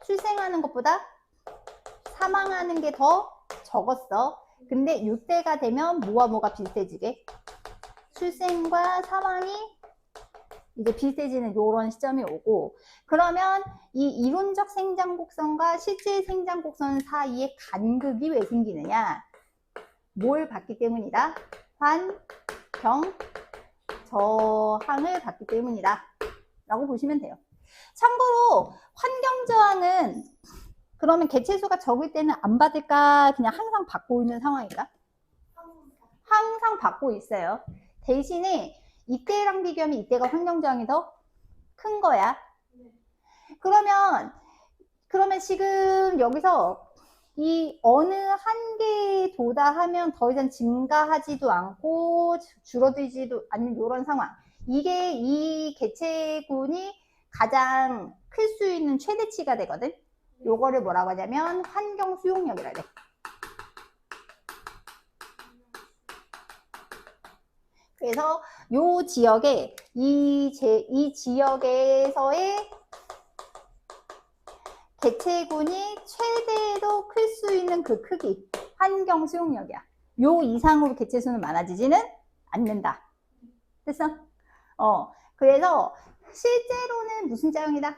출생하는 것보다 사망하는 게 더 적었어. 근데 이때가 되면 뭐와 뭐가 비슷해지게? 출생과 사망이 이제 비슷해지는 이런 시점이 오고, 그러면 이 이론적 생장 곡선과 실제 생장 곡선 사이에 간극이 왜 생기느냐? 뭘 봤기 때문이다? 저항을 받기 때문이다 라고 보시면 돼요. 참고로 환경저항은 그러면 개체수가 적을 때는 안 받을까? 그냥 항상 받고 있는 상황일까? 항상 받고 있어요. 대신에 이때랑 비교하면 이때가 환경저항이 더 큰 거야. 그러면 지금 여기서 이 어느 한계에 도달하면 더 이상 증가하지도 않고 줄어들지도 않는 이런 상황. 이게 이 개체군이 가장 클 수 있는 최대치가 되거든. 요거를 뭐라고 하냐면 환경 수용력이라 돼. 그래서 요 지역에 이 지역에서의 개체군이 최대로 클 수 있는 그 크기, 환경 수용력이야. 요 이상으로 개체수는 많아지지는 않는다. 됐어? 그래서 실제로는 무슨 자형이다?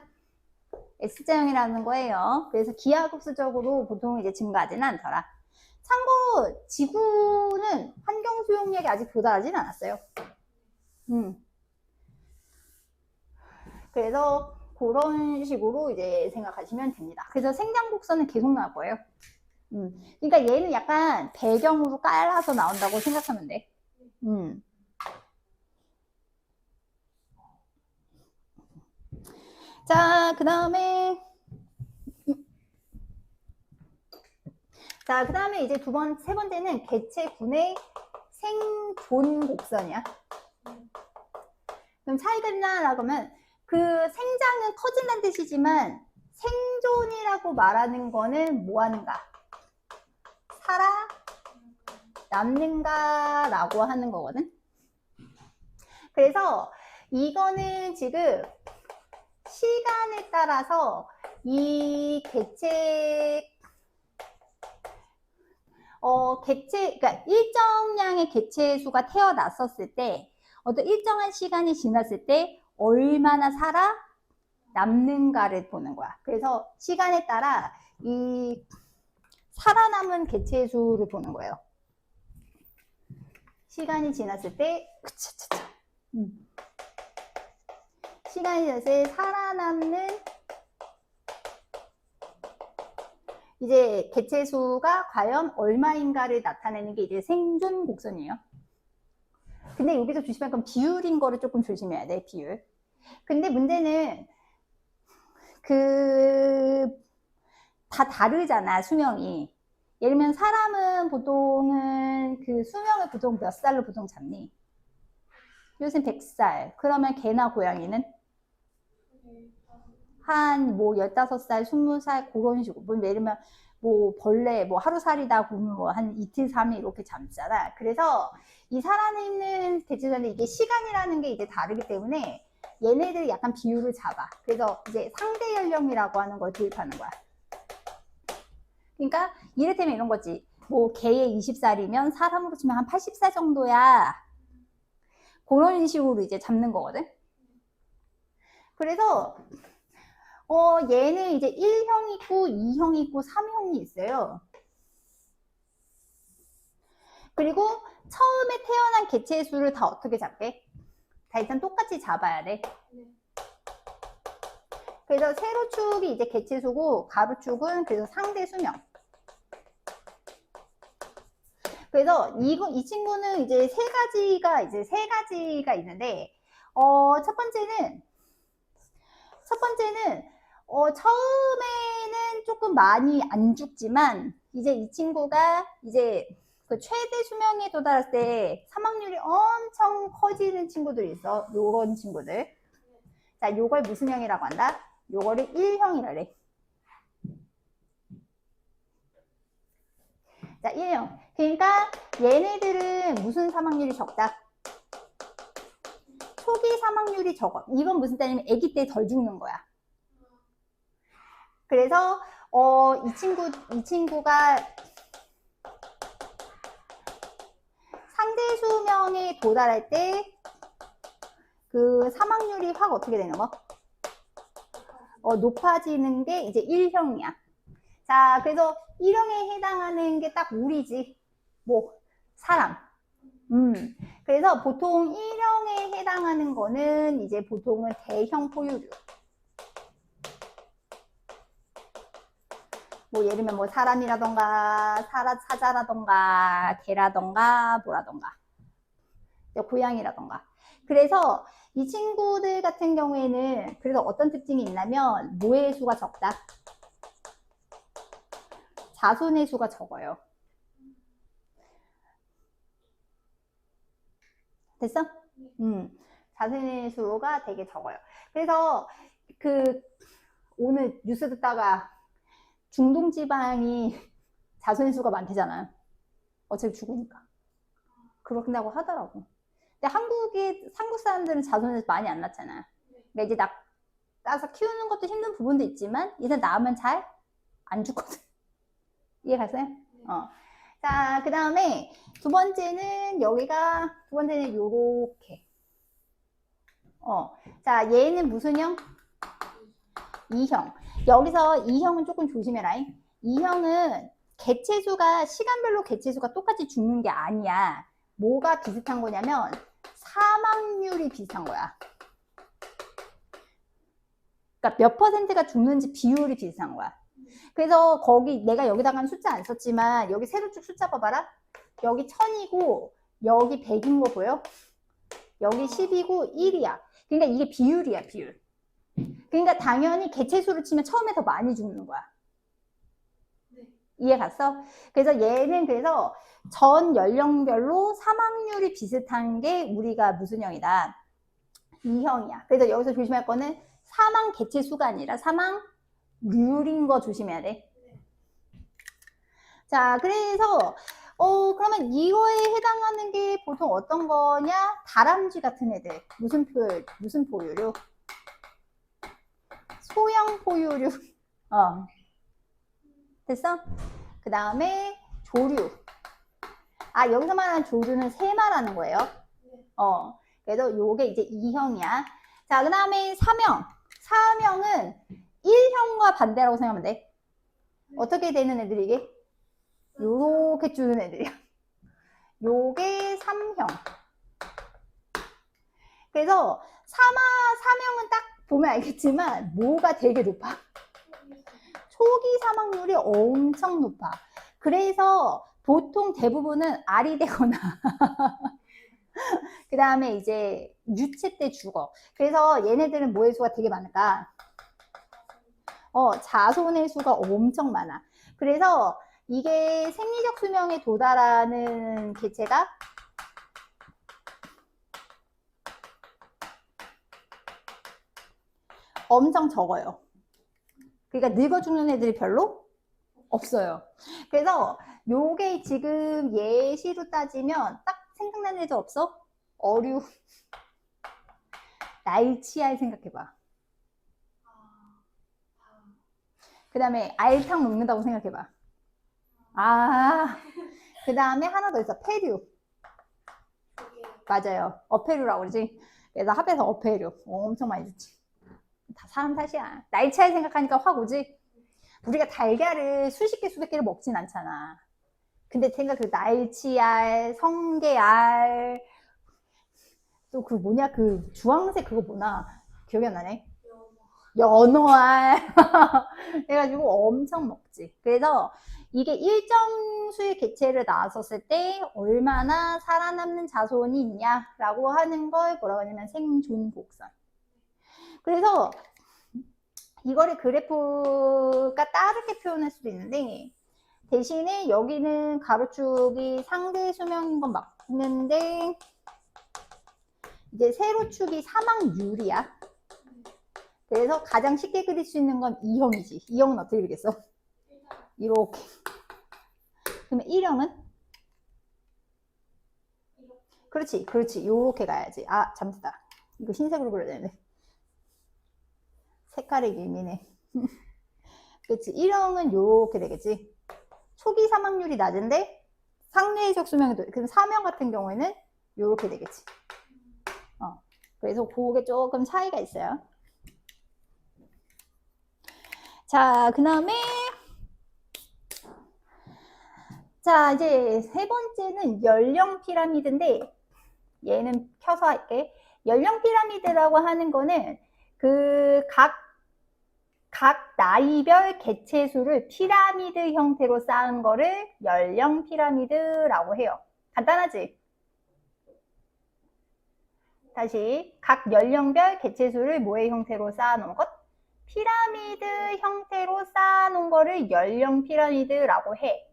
S자형이라는 거예요. 그래서 기하급수적으로 보통 이제 증가하지는 않더라. 참고로 지구는 환경 수용력이 아직 도달하진 않았어요. 그래서 그런 식으로 이제 생각하시면 됩니다. 그래서 생장 곡선은 계속 나올 거예요. 그러니까 얘는 약간 배경으로 깔아서 나온다고 생각하면 돼. 자, 그 다음에 이제 세 번째는 개체군의 생존 곡선이야. 그럼 차이가 있나라고 하면 그 생장은 커진다는 뜻이지만 생존이라고 말하는 거는 뭐 하는가? 살아남는가 라고 하는 거거든. 그래서 이거는 지금 시간에 따라서 이 그러니까 일정량의 개체수가 태어났었을 때 어떤 일정한 시간이 지났을 때 얼마나 살아남는가를 보는 거야. 그래서 시간에 따라 이 살아남은 개체수를 보는 거예요. 시간이 지났을 때 시간이 지났을 때 살아남는 이제 개체수가 과연 얼마인가를 나타내는 게 이제 생존 곡선이에요. 근데 여기서 조심할 건 비율인 거를 조금 조심해야 돼, 비율. 근데 문제는 다 다르잖아, 수명이. 예를 들면 사람은 보통은 그 수명을 보통 몇 살로 보통 잡니? 요새 100살. 그러면 개나 고양이는? 한 뭐 15살, 20살 그런 식으로. 뭐 예를 들면 뭐 벌레 뭐 하루살이다 보면 뭐 한 이틀, 3일 이렇게 잡잖아. 그래서 이 살아있는 개체수인데 이게 시간이라는 게 이제 다르기 때문에 얘네들이 약간 비율을 잡아. 그래서 이제 상대 연령이라고 하는 걸 도입하는 거야. 그러니까 이를테면 이런 거지. 뭐 개의 20살이면 사람으로 치면 한 80살 정도야. 그런 식으로 이제 잡는 거거든. 그래서 얘는 이제 1형 있고 2형 있고 3형이 있어요. 그리고 처음에 태어난 개체의 수를 다 어떻게 잡게? 다 일단 똑같이 잡아야 돼. 그래서 세로축이 이제 개체수고 가로축은 그래서 상대 수명. 그래서 이 친구는 이제 세 가지가 있는데 첫 번째는 처음에는 조금 많이 안 죽지만 이제 이 친구가 이제 그 최대 수명에 도달할 때 사망률이 엄청 커지는 친구들이 있어. 요런 친구들. 자, 요걸 무슨 형이라고 한다? 요거를 1형이라 그래. 자, 1형. 그러니까 얘네들은 무슨 사망률이 적다? 초기 사망률이 적어. 이건 무슨 뜻이냐면 아기 때 덜 죽는 거야. 그래서 이 친구가 상대 수명에 도달할 때 그 사망률이 확 어떻게 되는 거? 높아지는 게 이제 1형이야. 자, 그래서 1형에 해당하는 게 딱 우리지. 뭐 사람. 그래서 보통 1형에 해당하는 거는 이제 보통은 대형 포유류. 뭐 예를 들면 뭐 사람이라던가 사자라던가 개라던가 뭐라던가 고양이라던가. 그래서 이 친구들 같은 경우에는 그래서 어떤 특징이 있냐면 뭐의 수가 적다? 자손의 수가 적어요. 됐어? 자손의 수가 되게 적어요. 그래서 그 오늘 뉴스 듣다가 중동 지방이 자손의 수가 많대잖아요. 어차피 죽으니까. 그렇다고 하더라고. 근데 한국 사람들은 자손에서 많이 안 낳잖아요. 그러니까 이제 낳아서 키우는 것도 힘든 부분도 있지만 이제 낳으면 잘 안 죽거든. 이해 갔어요? 자, 그 다음에 두 번째는 요렇게. 자, 얘는 무슨 형? 2형. 여기서 2형은 조금 조심해라. 2형은 개체수가 시간별로 개체수가 똑같이 죽는 게 아니야. 뭐가 비슷한 거냐면 사망률이 비슷한 거야. 그러니까 몇 퍼센트가 죽는지 비율이 비슷한 거야. 그래서 내가 여기다가는 숫자 안 썼지만 여기 세로축 숫자 봐봐라. 여기 1000이고 여기 100인 거 보여? 여기 10이고 1이야. 그러니까 이게 비율이야, 비율. 그러니까 당연히 개체수를 치면 처음에 더 많이 죽는 거야. 이해 갔어? 그래서 얘는 그래서 전 연령별로 사망률이 비슷한 게 우리가 무슨 형이다? 2형이야. 그래서 여기서 조심할 거는 사망 개체수가 아니라 사망률인 거 조심해야 돼. 자, 그래서 그러면 이거에 해당하는 게 보통 어떤 거냐? 다람쥐 같은 애들. 무슨 포유류? 소형 포유류. 됐어? 그 다음에 조류. 여기서 말하는 조류는 새 말하는 거예요. 그래서 요게 이제 2형이야. 자, 그 다음에 3형. 3형은 1형과 반대라고 생각하면 돼. 어떻게 되는 애들이 이게? 요렇게 주는 애들이야. 요게 3형. 그래서 3형은 딱 보면 알겠지만 뭐가 되게 높아. 초기 사망률이 엄청 높아. 그래서 보통 대부분은 알이 되거나 그 다음에 이제 유체 때 죽어. 그래서 얘네들은 뭐의 수가 되게 많을까? 자손의 수가 엄청 많아. 그래서 이게 생리적 수명에 도달하는 개체가 엄청 적어요. 그러니까 늙어 죽는 애들이 별로 없어요. 그래서 요게 지금 예시로 따지면 딱 생각나는 애들 없어? 어류, 날치알 생각해봐. 그 다음에 알탕 먹는다고 생각해봐. 그 다음에 하나 더 있어. 페류. 맞아요. 어패류라고 그러지. 그래서 합해서 어패류. 엄청 많이 듣지. 다 사람 탓이야. 날치알 생각하니까 확 오지. 우리가 달걀을 수십 개 수백 개를 먹진 않잖아. 근데 생각 날치알, 성게알, 또 그 뭐냐 그 주황색 그거 뭐나 기억이 안 나네. 연어알 해가지고 엄청 먹지. 그래서 이게 일정 수의 개체를 낳았었을 때 얼마나 살아남는 자손이 있냐라고 하는 걸 뭐라고 하냐면 생존 곡선. 그래서 이거를 그래프가 다르게 표현할 수도 있는데 대신에 여기는 가로축이 상대 수명인 건 맞는데 이제 세로축이 사망률이야. 그래서 가장 쉽게 그릴 수 있는 건 2형이지. 2형은 어떻게 그리겠어? 이렇게. 그러면 1형은? 그렇지, 그렇지. 요렇게 가야지. 잠시다. 이거 흰색으로 그려야 되는데. 색깔이 예민해. 그렇지. 1형은 요렇게 되겠지. 초기 사망률이 낮은데 상대적 수명이 그럼 3형 같은 경우에는 요렇게 되겠지. 그래서 그게 조금 차이가 있어요. 자, 그 다음에 자, 이제 세 번째는 연령 피라미드인데, 얘는 켜서 할게. 연령 피라미드라고 하는 거는 각 나이별 개체수를 피라미드 형태로 쌓은 거를 연령 피라미드라고 해요. 간단하지? 다시, 각 연령별 개체수를 뭐의 형태로 쌓아놓은 것? 피라미드 형태로 쌓아놓은 거를 연령 피라미드라고 해.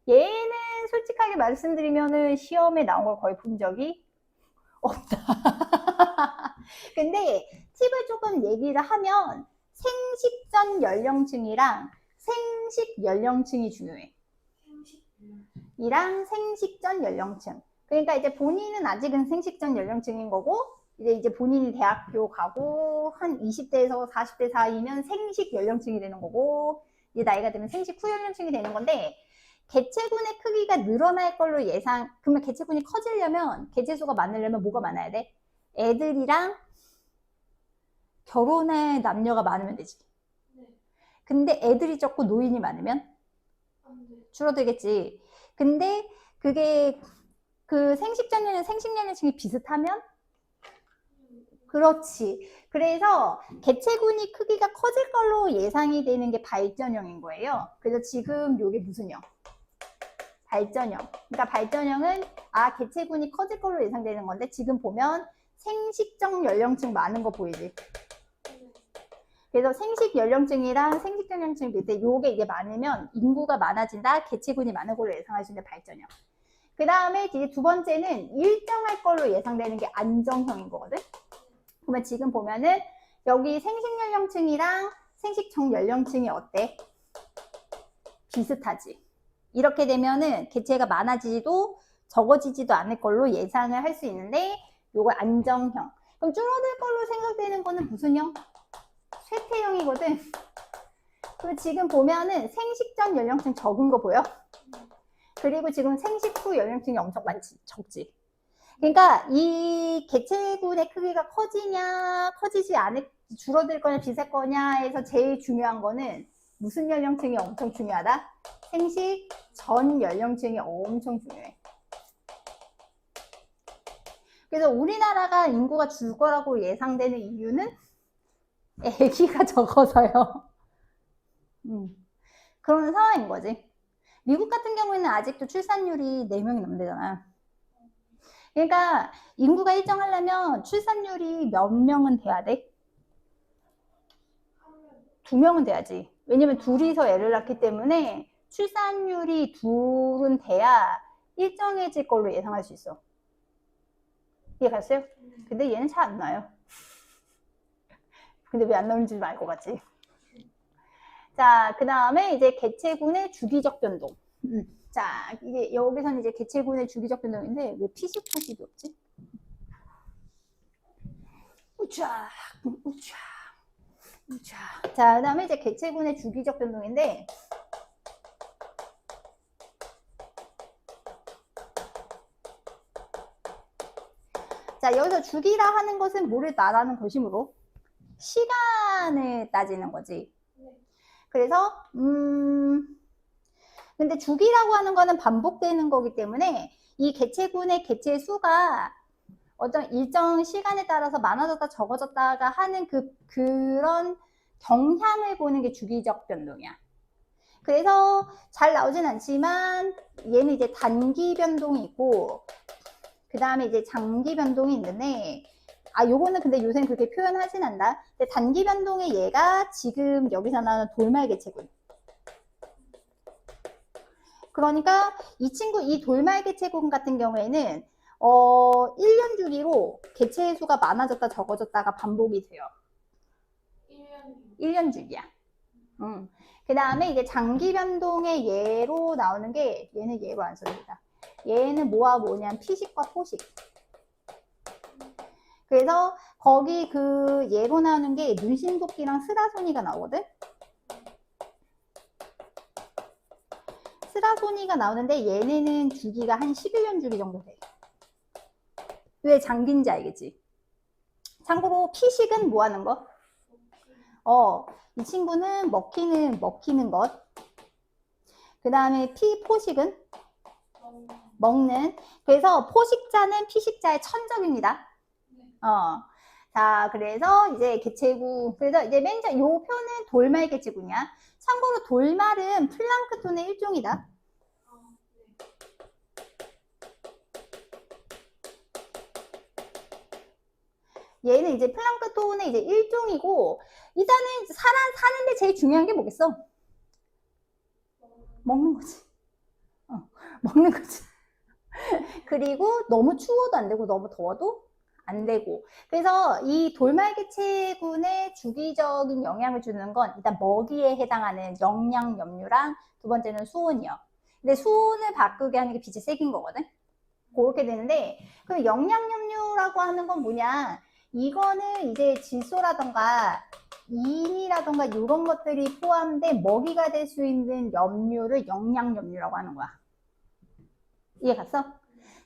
얘는 솔직하게 말씀드리면은 시험에 나온 걸 거의 본 적이 없다. 근데 팁을 조금 얘기를 하면 생식전 연령층이랑 생식 연령층이 중요해. 이랑 생식전 연령층. 그러니까 이제 본인은 아직은 생식전 연령층인 거고, 이제 본인이 대학교 가고 한 20대에서 40대 사이면 생식 연령층이 되는 거고, 이제 나이가 들면 생식 후 연령층이 되는 건데, 개체군의 크기가 늘어날 걸로 예상. 그러면 개체군이 커지려면, 개체수가 많으려면 뭐가 많아야 돼? 애들이랑 결혼할 남녀가 많으면 되지. 근데 애들이 적고 노인이 많으면 줄어들겠지. 근데 그게 그 생식전이나 생식연령층이 비슷하면, 그렇지. 그래서 개체군이 크기가 커질 걸로 예상이 되는 게 발전형인 거예요. 그래서 지금 이게 무슨 형? 발전형. 그러니까 발전형은 개체군이 커질 걸로 예상되는 건데, 지금 보면 생식적 연령층 많은 거 보이지? 그래서 생식 연령층이랑 생식 연령층 밑에 요게 이제 많으면 인구가 많아진다. 개체군이 많은 걸로 예상할 수 있는 발전형. 그 다음에 이제 두 번째는 일정할 걸로 예상되는 게 안정형인 거거든. 그러면 지금 보면은 여기 생식 연령층이랑 생식적 연령층이 어때? 비슷하지. 이렇게 되면은 개체가 많아지지도 적어지지도 않을 걸로 예상을 할 수 있는데, 요거 안정형. 그럼 줄어들 걸로 생각되는 거는 무슨 형? 쇠퇴형이거든. 그럼 지금 보면은 생식전 연령층 적은 거 보여? 그리고 지금 생식 후 연령층이 엄청 많지, 적지. 그러니까 이 개체군의 크기가 커지냐, 커지지 않을, 줄어들 거냐, 비쌀 거냐에서 제일 중요한 거는 무슨 연령층이 엄청 중요하다? 생식 전 연령층이 엄청 중요해. 그래서 우리나라가 인구가 줄 거라고 예상되는 이유는 아기가 적어서요. 그런 상황인 거지. 미국 같은 경우에는 아직도 출산율이 4명이 넘대잖아. 그러니까 인구가 일정하려면 출산율이 몇 명은 돼야 돼? 2명은 돼야지. 왜냐면 둘이서 애를 낳기 때문에 출산율이 둘은 돼야 일정해질 걸로 예상할 수 있어. 이해 갔어요? 근데 얘는 잘 안 나요. 근데 왜 안 나오는지 알 것 같지? 자, 그 다음에 이제 개체군의 주기적 변동. 자, 이제 여기서는 이제 개체군의 주기적 변동인데 왜 피식포식이 없지? 우차, 우차, 우차. 자, 그 다음에 이제 개체군의 주기적 변동인데, 자, 여기서 주기라 하는 것은 뭐를 말하는 것이므로 시간을 따지는 거지. 그래서 근데 주기라고 하는 거는 반복되는 거기 때문에 이 개체군의 개체 수가 어떤 일정 시간에 따라서 많아졌다 적어졌다가 하는 그런 경향을 보는 게 주기적 변동이야. 그래서 잘 나오진 않지만 얘는 이제 단기 변동이 있고, 그 다음에 이제 장기 변동이 있는데, 요거는 근데 요새는 그렇게 표현하진 않는다. 근데 단기 변동의 얘가 지금 여기서 나오는 돌말 개체군. 그러니까 이 친구, 이 돌말 개체군 같은 경우에는 1년 주기로 개체 수가 많아졌다 적어졌다가 반복이 돼요. 1년 주기야. 그 다음에 이제 장기 변동의 예로 나오는 게, 얘는 예로 안 써줍니다. 얘는 뭐와 뭐냐면 피식과 포식. 그래서 거기 그 예로 나오는 게 눈신도끼랑 스라소니가 나오거든. 스라소니가 나오는데 얘네는 주기가 한 11년 주기 정도 돼. 왜 장기인지 알겠지? 참고로 피식은 뭐 하는 거? 이 친구는 먹히는 것. 그 다음에 피포식은 먹는. 그래서 포식자는 피식자의 천적입니다. 자, 그래서 이제 개체구. 그래서 이제 맨 처음 요 표는 돌말 개체구냐. 참고로 돌말은 플랑크톤의 일종이다. 얘는 이제 플랑크톤의 이제 일종이고, 일단은 사는데 제일 중요한 게 뭐겠어? 먹는 거지. 먹는 거지. 그리고 너무 추워도 안 되고, 너무 더워도 안 되고. 그래서 이 돌말개체군의 주기적인 영향을 주는 건 일단 먹이에 해당하는 영양, 염류랑 두 번째는 수온이요. 근데 수온을 바꾸게 하는 게 빛의 세기인 거거든. 그렇게 되는데, 그럼 영양, 염류라고 하는 건 뭐냐? 이거는 이제 질소라던가 인이라던가 이런 것들이 포함된 먹이가 될 수 있는 염류를 영양, 염류라고 하는 거야. 이해 갔어?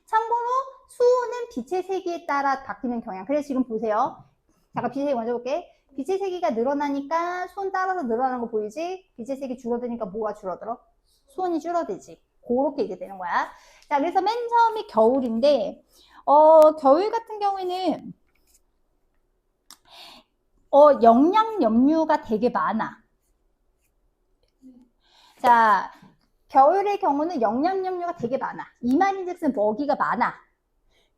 참고로 수온은 빛의 세기에 따라 바뀌는 경향. 그래서 지금 보세요. 잠깐 빛의 세기 먼저 볼게. 빛의 세기가 늘어나니까 수온 따라서 늘어나는 거 보이지? 빛의 세기 줄어드니까 뭐가 줄어들어? 수온이 줄어들지. 그렇게 이제 되는 거야. 자, 그래서 맨 처음이 겨울인데, 겨울 같은 경우에는, 영양 염류가 되게 많아. 자, 겨울의 경우는 영양 염류가 되게 많아. 이 말인즉슨 먹이가 많아.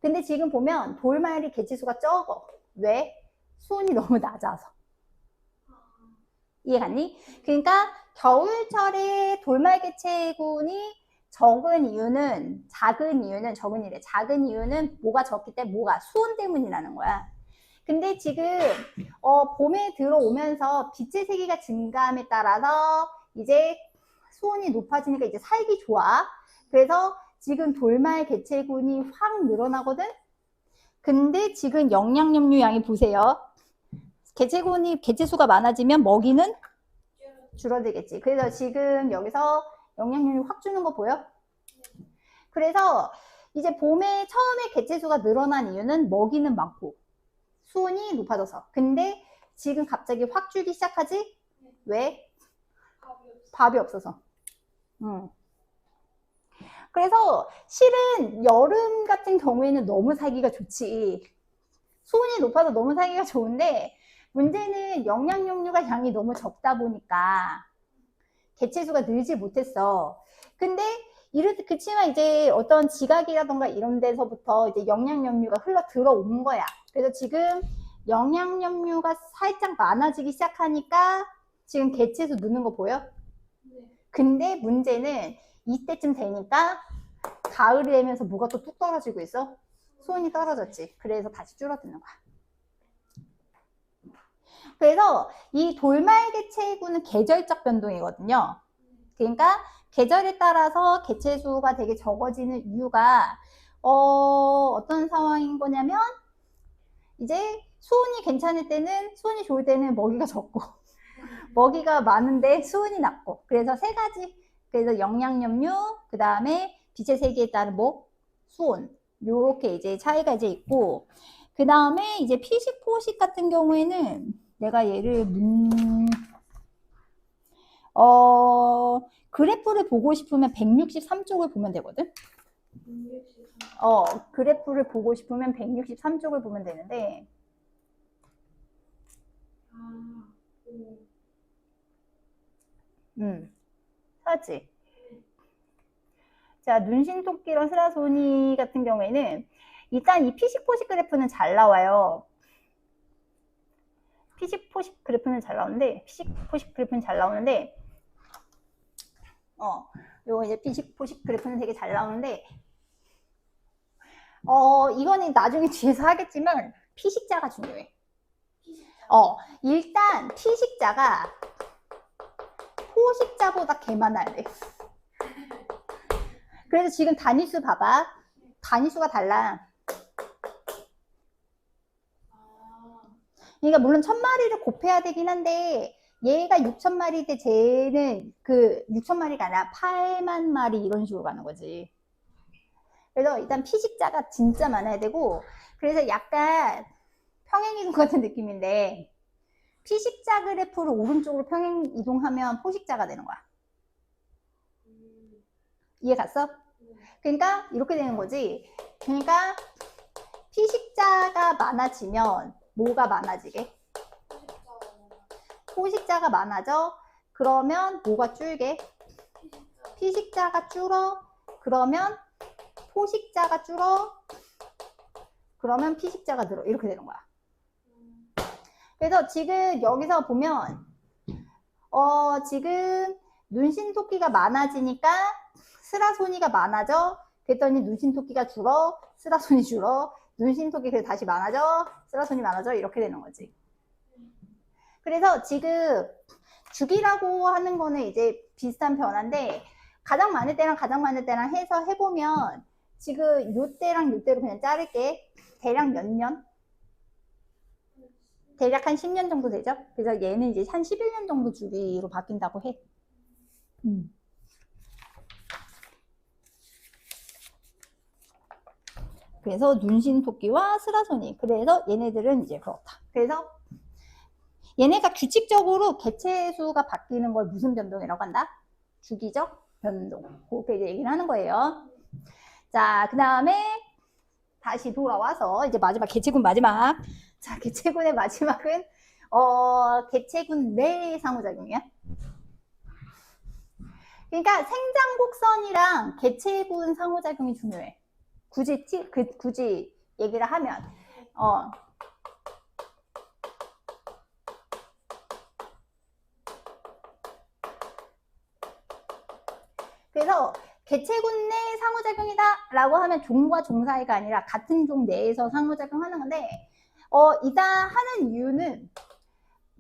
근데 지금 보면 돌말이 개체수가 적어. 왜? 수온이 너무 낮아서. 이해 갔니? 그러니까 겨울철에 돌말 개체군이 적은 이유는 작은 이유는 뭐가 적기 때문에 뭐가 수온 때문이라는 거야. 근데 지금 봄에 들어오면서 빛의 세기가 증가함에 따라서 이제 수온이 높아지니까 이제 살기 좋아. 그래서 지금 돌말 개체군이 확 늘어나거든. 근데 지금 영양 염류 양이 보세요. 개체수가 많아지면 먹이는 줄어들겠지. 그래서 지금 여기서 영양 염류 확 주는 거 보여? 그래서 이제 봄에 처음에 개체수가 늘어난 이유는 먹이는 많고 수온이 높아져서. 근데 지금 갑자기 확 줄기 시작하지? 왜? 밥이 없어서. 그래서 실은 여름 같은 경우에는 너무 살기가 좋지. 수온이 높아서 너무 살기가 좋은데 문제는 영양 염류가 양이 너무 적다 보니까 개체수가 늘지 못했어. 근데 그치만 이제 어떤 지각이라던가 이런 데서부터 이제 영양 염류가 흘러 들어온 거야. 그래서 지금 영양 염류가 살짝 많아지기 시작하니까 지금 개체수 느는 거 보여? 근데 문제는 이때쯤 되니까 가을이 되면서 뭐가 또 뚝 떨어지고 있어? 수온이 떨어졌지. 그래서 다시 줄어드는 거야. 그래서 이 돌말 개체구는 계절적 변동이거든요. 그러니까 계절에 따라서 개체수가 되게 적어지는 이유가 어떤 상황인 거냐면 이제 수온이 괜찮을 때는 수온이 좋을 때는 먹이가 적고 먹이가 많은데 수온이 낮고 그래서 세 가지. 그래서 영양 염류 그 다음에 빛의 세기에 따른 수온 요렇게 이제 차이가 이제 있고 그 다음에 이제 피식 포식 같은 경우에는 내가 얘를 그래프를 보고 싶으면 163쪽을 보면 되거든. 그래프를 보고 싶으면 163쪽을 보면 되는데 하지. 자, 눈신토끼랑 스라소니 같은 경우에는 일단 이 피식 포식 그래프는 잘 나와요. 피식 포식 그래프는 잘 나오는데 요거 이제 피식 포식 그래프는 되게 잘 나오는데 이거는 나중에 뒤에서 하겠지만 피식자가 중요해. 일단 피식자가 포식자보다 개 많아야 돼. 그래서 지금 단위수 봐봐. 단위수가 달라. 그러니까 물론 1000마리를 곱해야 되긴 한데 얘가 6000마리 때 쟤는 그 6000마리가 아니라 8만 마리 이런 식으로 가는 거지. 그래서 일단 피식자가 진짜 많아야 되고 그래서 약간 평행이동 같은 느낌인데 피식자 그래프를 오른쪽으로 평행이동하면 포식자가 되는 거야. 이해 갔어? 그러니까 이렇게 되는 거지. 그러니까 피식자가 많아지면 뭐가 많아지게? 포식자가 많아져. 그러면 뭐가 줄게? 피식자가 줄어. 그러면 포식자가 줄어. 그러면 피식자가 늘어. 이렇게 되는 거야. 그래서 지금 여기서 보면 지금 눈신토끼가 많아지니까 스라소니가 많아져. 그랬더니 눈신토끼가 줄어. 스라소니 줄어. 눈신토끼 그래서 다시 많아져. 스라소니 많아져. 이렇게 되는 거지. 그래서 지금 주기라고 하는 거는 이제 비슷한 변화인데 가장 많을 때랑 가장 많을 때랑 해서 해보면 지금 요때랑 요때로 그냥 자를게. 대략 몇 년? 대략 한 10년 정도 되죠? 그래서 얘는 이제 한 11년 정도 주기로 바뀐다고 해. 그래서 눈신토끼와 스라소니. 그래서 얘네들은 이제 그렇다. 그래서 얘네가 규칙적으로 개체수가 바뀌는 걸 무슨 변동이라고 한다? 주기적 변동. 그렇게 이제 얘기를 하는 거예요. 자, 그 다음에 다시 돌아와서 이제 마지막 개체군 마지막. 자, 개체군의 마지막은 개체군 내 상호작용이야. 그러니까 생장곡선이랑 개체군 상호작용이 중요해. 굳이 얘기를 하면 그래서 개체군 내 상호작용이다 라고 하면 종과 종 사이가 아니라 같은 종 내에서 상호작용하는 건데 이다 하는 이유는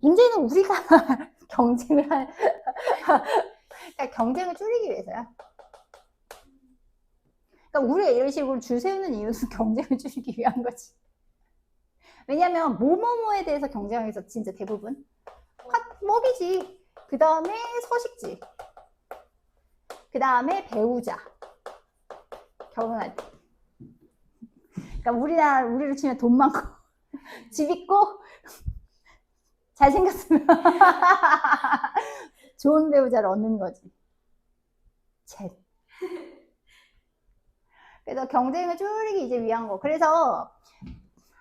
문제는 우리가 경쟁을 그러니까 경쟁을 줄이기 위해서야. 그러니까 우리가 이런 식으로 줄 세우는 이유는 경쟁을 줄이기 위한 거지. 왜냐면 뭐뭐뭐에 대해서 경쟁하기서 진짜 대부분 먹이지. 그 다음에 서식지. 그 다음에 배우자. 결혼할 때. 그러니까 우리로 치면 돈 많고 집 있고 잘생겼으면 좋은 배우자를 얻는 거지. 셋. 그래서 경쟁을 줄이기 이제 위한 거. 그래서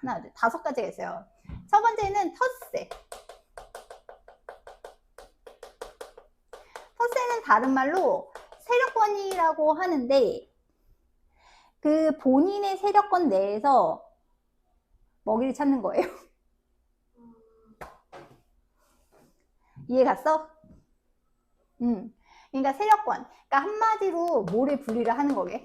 하나, 둘, 5가지가 있어요. 첫 번째는 텃세. 텃세는 다른 말로 세력권이라고 하는데 그 본인의 세력권 내에서 먹이를 찾는 거예요. 이해 갔어? 그러니까 세력권. 그러니까 한마디로 뭐를 분리를 하는 거게.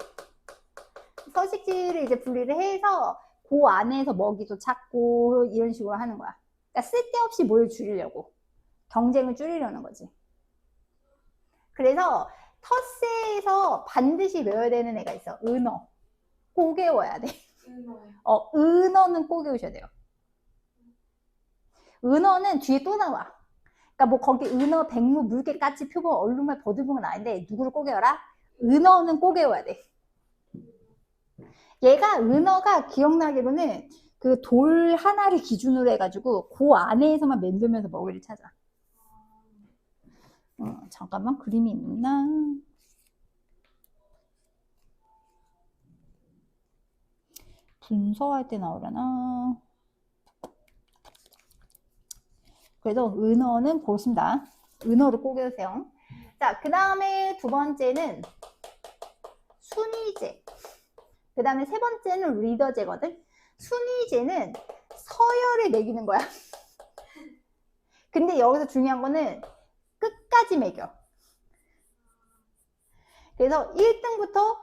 서식지를 이제 분리를 해서 그 안에서 먹이도 찾고 이런 식으로 하는 거야. 그러니까 쓸데없이 뭘 줄이려고. 경쟁을 줄이려는 거지. 그래서 텃세에서 반드시 외워야 되는 애가 있어. 은어. 꼭 외워야 돼. 은어는 꼭 외우셔야 돼요. 은어는 뒤에 또 나와. 그러니까 뭐 거기 은어, 백무, 물개, 까치, 표범, 얼룩말, 버들봉은 아닌데 누구를 꼭 외워라? 은어는 꼭 외워야 돼. 얘가 은어가 기억나기로는 그 돌 하나를 기준으로 해가지고 그 안에서만 맴돌면서 먹이를 찾아. 잠깐만 그림이 있나? 분석할 때 나오려나? 그래서 은어는 그렇습니다. 은어를 꼭 외우세요. 자, 그 다음에 두 번째는 순위제. 그 다음에 세 번째는 리더제거든. 순위제는 서열을 매기는 거야. 근데 여기서 중요한 거는 끝까지 매겨. 그래서 1등부터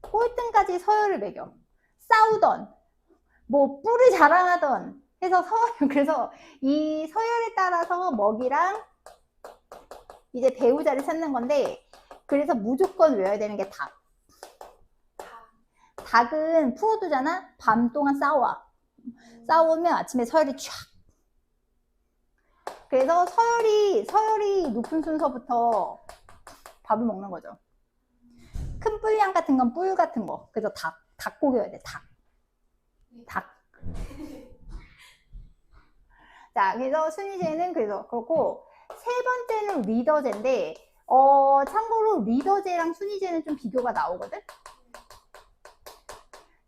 꼴등까지 서열을 매겨. 싸우던 뭐 뿔을 자랑하던 해서 그래서 이 서열에 따라서 먹이랑 이제 배우자를 찾는 건데 그래서 무조건 외워야 되는 게 닭. 닭은 풀어두잖아. 밤 동안 싸워. 싸우면 아침에 서열이 쫙. 그래서 서열이 높은 순서부터 밥을 먹는 거죠. 큰 뿔량 같은 건 뿔 같은 거. 그래서 닭 고겨야 돼. 닭. 자, 그래서 순위제는 그래서 그렇고 세 번째는 리더제인데 참고로 리더제랑 순위제는 좀 비교가 나오거든?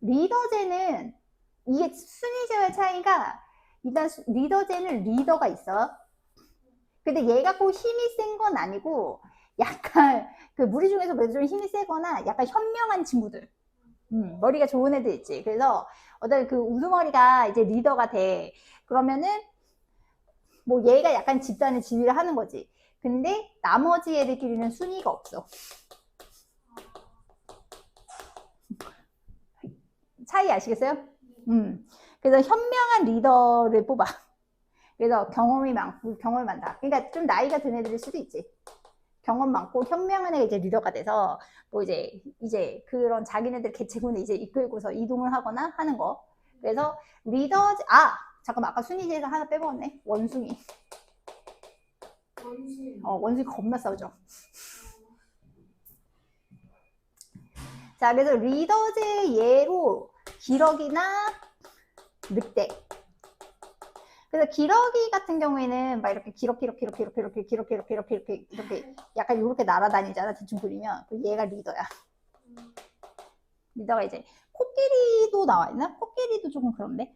리더제는, 이게 순위제와의 차이가, 일단 리더제는 리더가 있어. 근데 얘가 꼭 힘이 센 건 아니고, 약간, 그 무리 중에서 그래도 좀 힘이 세거나, 약간 현명한 친구들. 머리가 좋은 애들 있지. 그래서, 어떤 그 우두머리가 이제 리더가 돼. 그러면은, 뭐 얘가 약간 집단의 지휘를 하는 거지. 근데 나머지 애들끼리는 순위가 없어. 차이 아시겠어요? 그래서 현명한 리더를 뽑아. 그래서 경험이 많고 경험이 많다. 그러니까 좀 나이가 든 애들일 수도 있지. 경험 많고 현명한 애가 이제 리더가 돼서 뭐 이제 그런 자기네들 개체군을 이제 이끌고서 이동을 하거나 하는 거. 그래서 리더 잠깐만 아까 순위제에서 하나 빼먹었네. 원숭이. 원숭이 겁나 싸우죠. 자, 그래서 리더제 예로 기러기나 늑대. 그래서 기러기 같은 경우에는 막 이렇게 이렇게 약간 이렇게 날아다니잖아. 대충 그리면 얘가 리더야. 리더가 이제 코끼리도 나와 있나? 코끼리도 조금 그런데.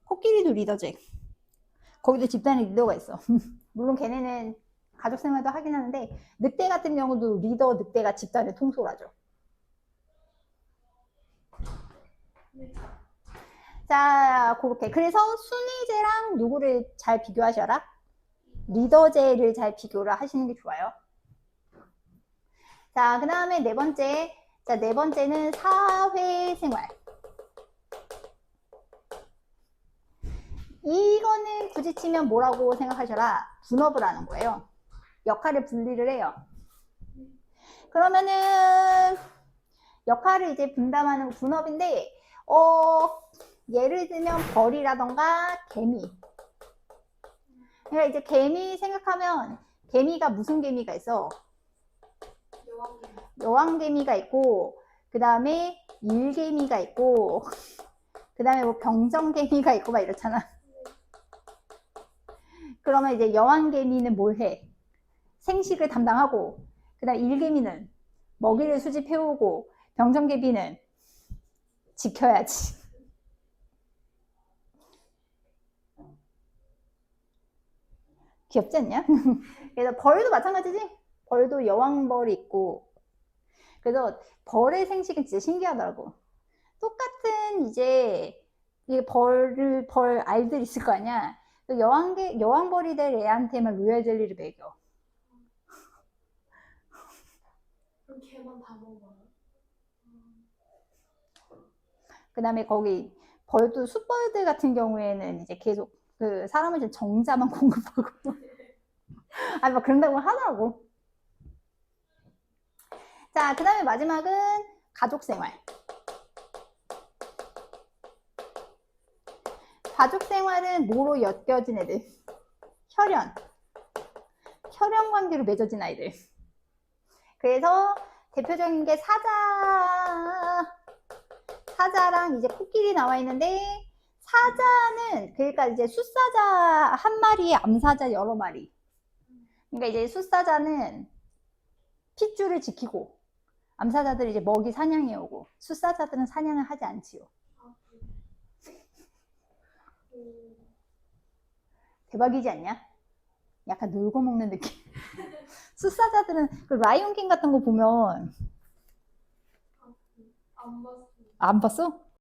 코끼리도 리더제. 거기도 집단에 리더가 있어. 물론 걔네는 가족 생활도 하긴 하는데 늑대 같은 경우도 리더 늑대가 집단을 통솔하죠. 자, 그렇게. 그래서 순위제랑 누구를 잘 비교하셔라? 리더제를 잘 비교를 하시는 게 좋아요. 자, 그 다음에 네 번째. 자, 네 번째는 사회생활. 이거는 굳이 치면 뭐라고 생각하셔라? 분업을 하는 거예요. 역할을 분리를 해요. 그러면은 역할을 이제 분담하는 분업인데 예를 들면 벌이라던가 개미. 그러니까 이제 개미 생각하면 개미가 무슨 개미가 있어? 여왕개미가 있고 그 다음에 일개미가 있고 그 다음에 뭐 병정개미가 있고 막 이렇잖아. 그러면 이제 여왕개미는 뭘 해? 생식을 담당하고 그 다음 일개미는 먹이를 수집해오고 병정개미는 지켜야지. 귀엽지 않냐? 그래서 벌도 마찬가지지? 벌도 여왕벌이 있고 그래서 벌의 생식은 진짜 신기하더라고. 똑같은 이제 벌 알들 있을 거 아니야. 여왕벌이 될 애한테만 로얄 젤리를 먹여. 그럼 걔만 다 먹어요? 그 다음에 거기 벌도 숯벌들 같은 경우에는 이제 계속 그 사람을 좀 정자만 공급하고 아니 막 그런다고 하더라고. 자, 그 다음에 마지막은 가족생활. 가족생활은 뭐로 엮여진 애들? 혈연 관계로 맺어진 아이들. 그래서 대표적인 게 사자랑 이제 코끼리 나와 있는데 사자는 그러니까 이제 숫사자 한 마리, 암사자 여러 마리. 그러니까 이제 숫사자는 핏줄을 지키고 암사자들이 이제 먹이 사냥해 오고 숫사자들은 사냥을 하지 않지요. 대박이지 않냐? 약간 놀고 먹는 느낌. 숫사자들은 그 라이온킹 같은 거 보면 안 봤어요. 안 봤어?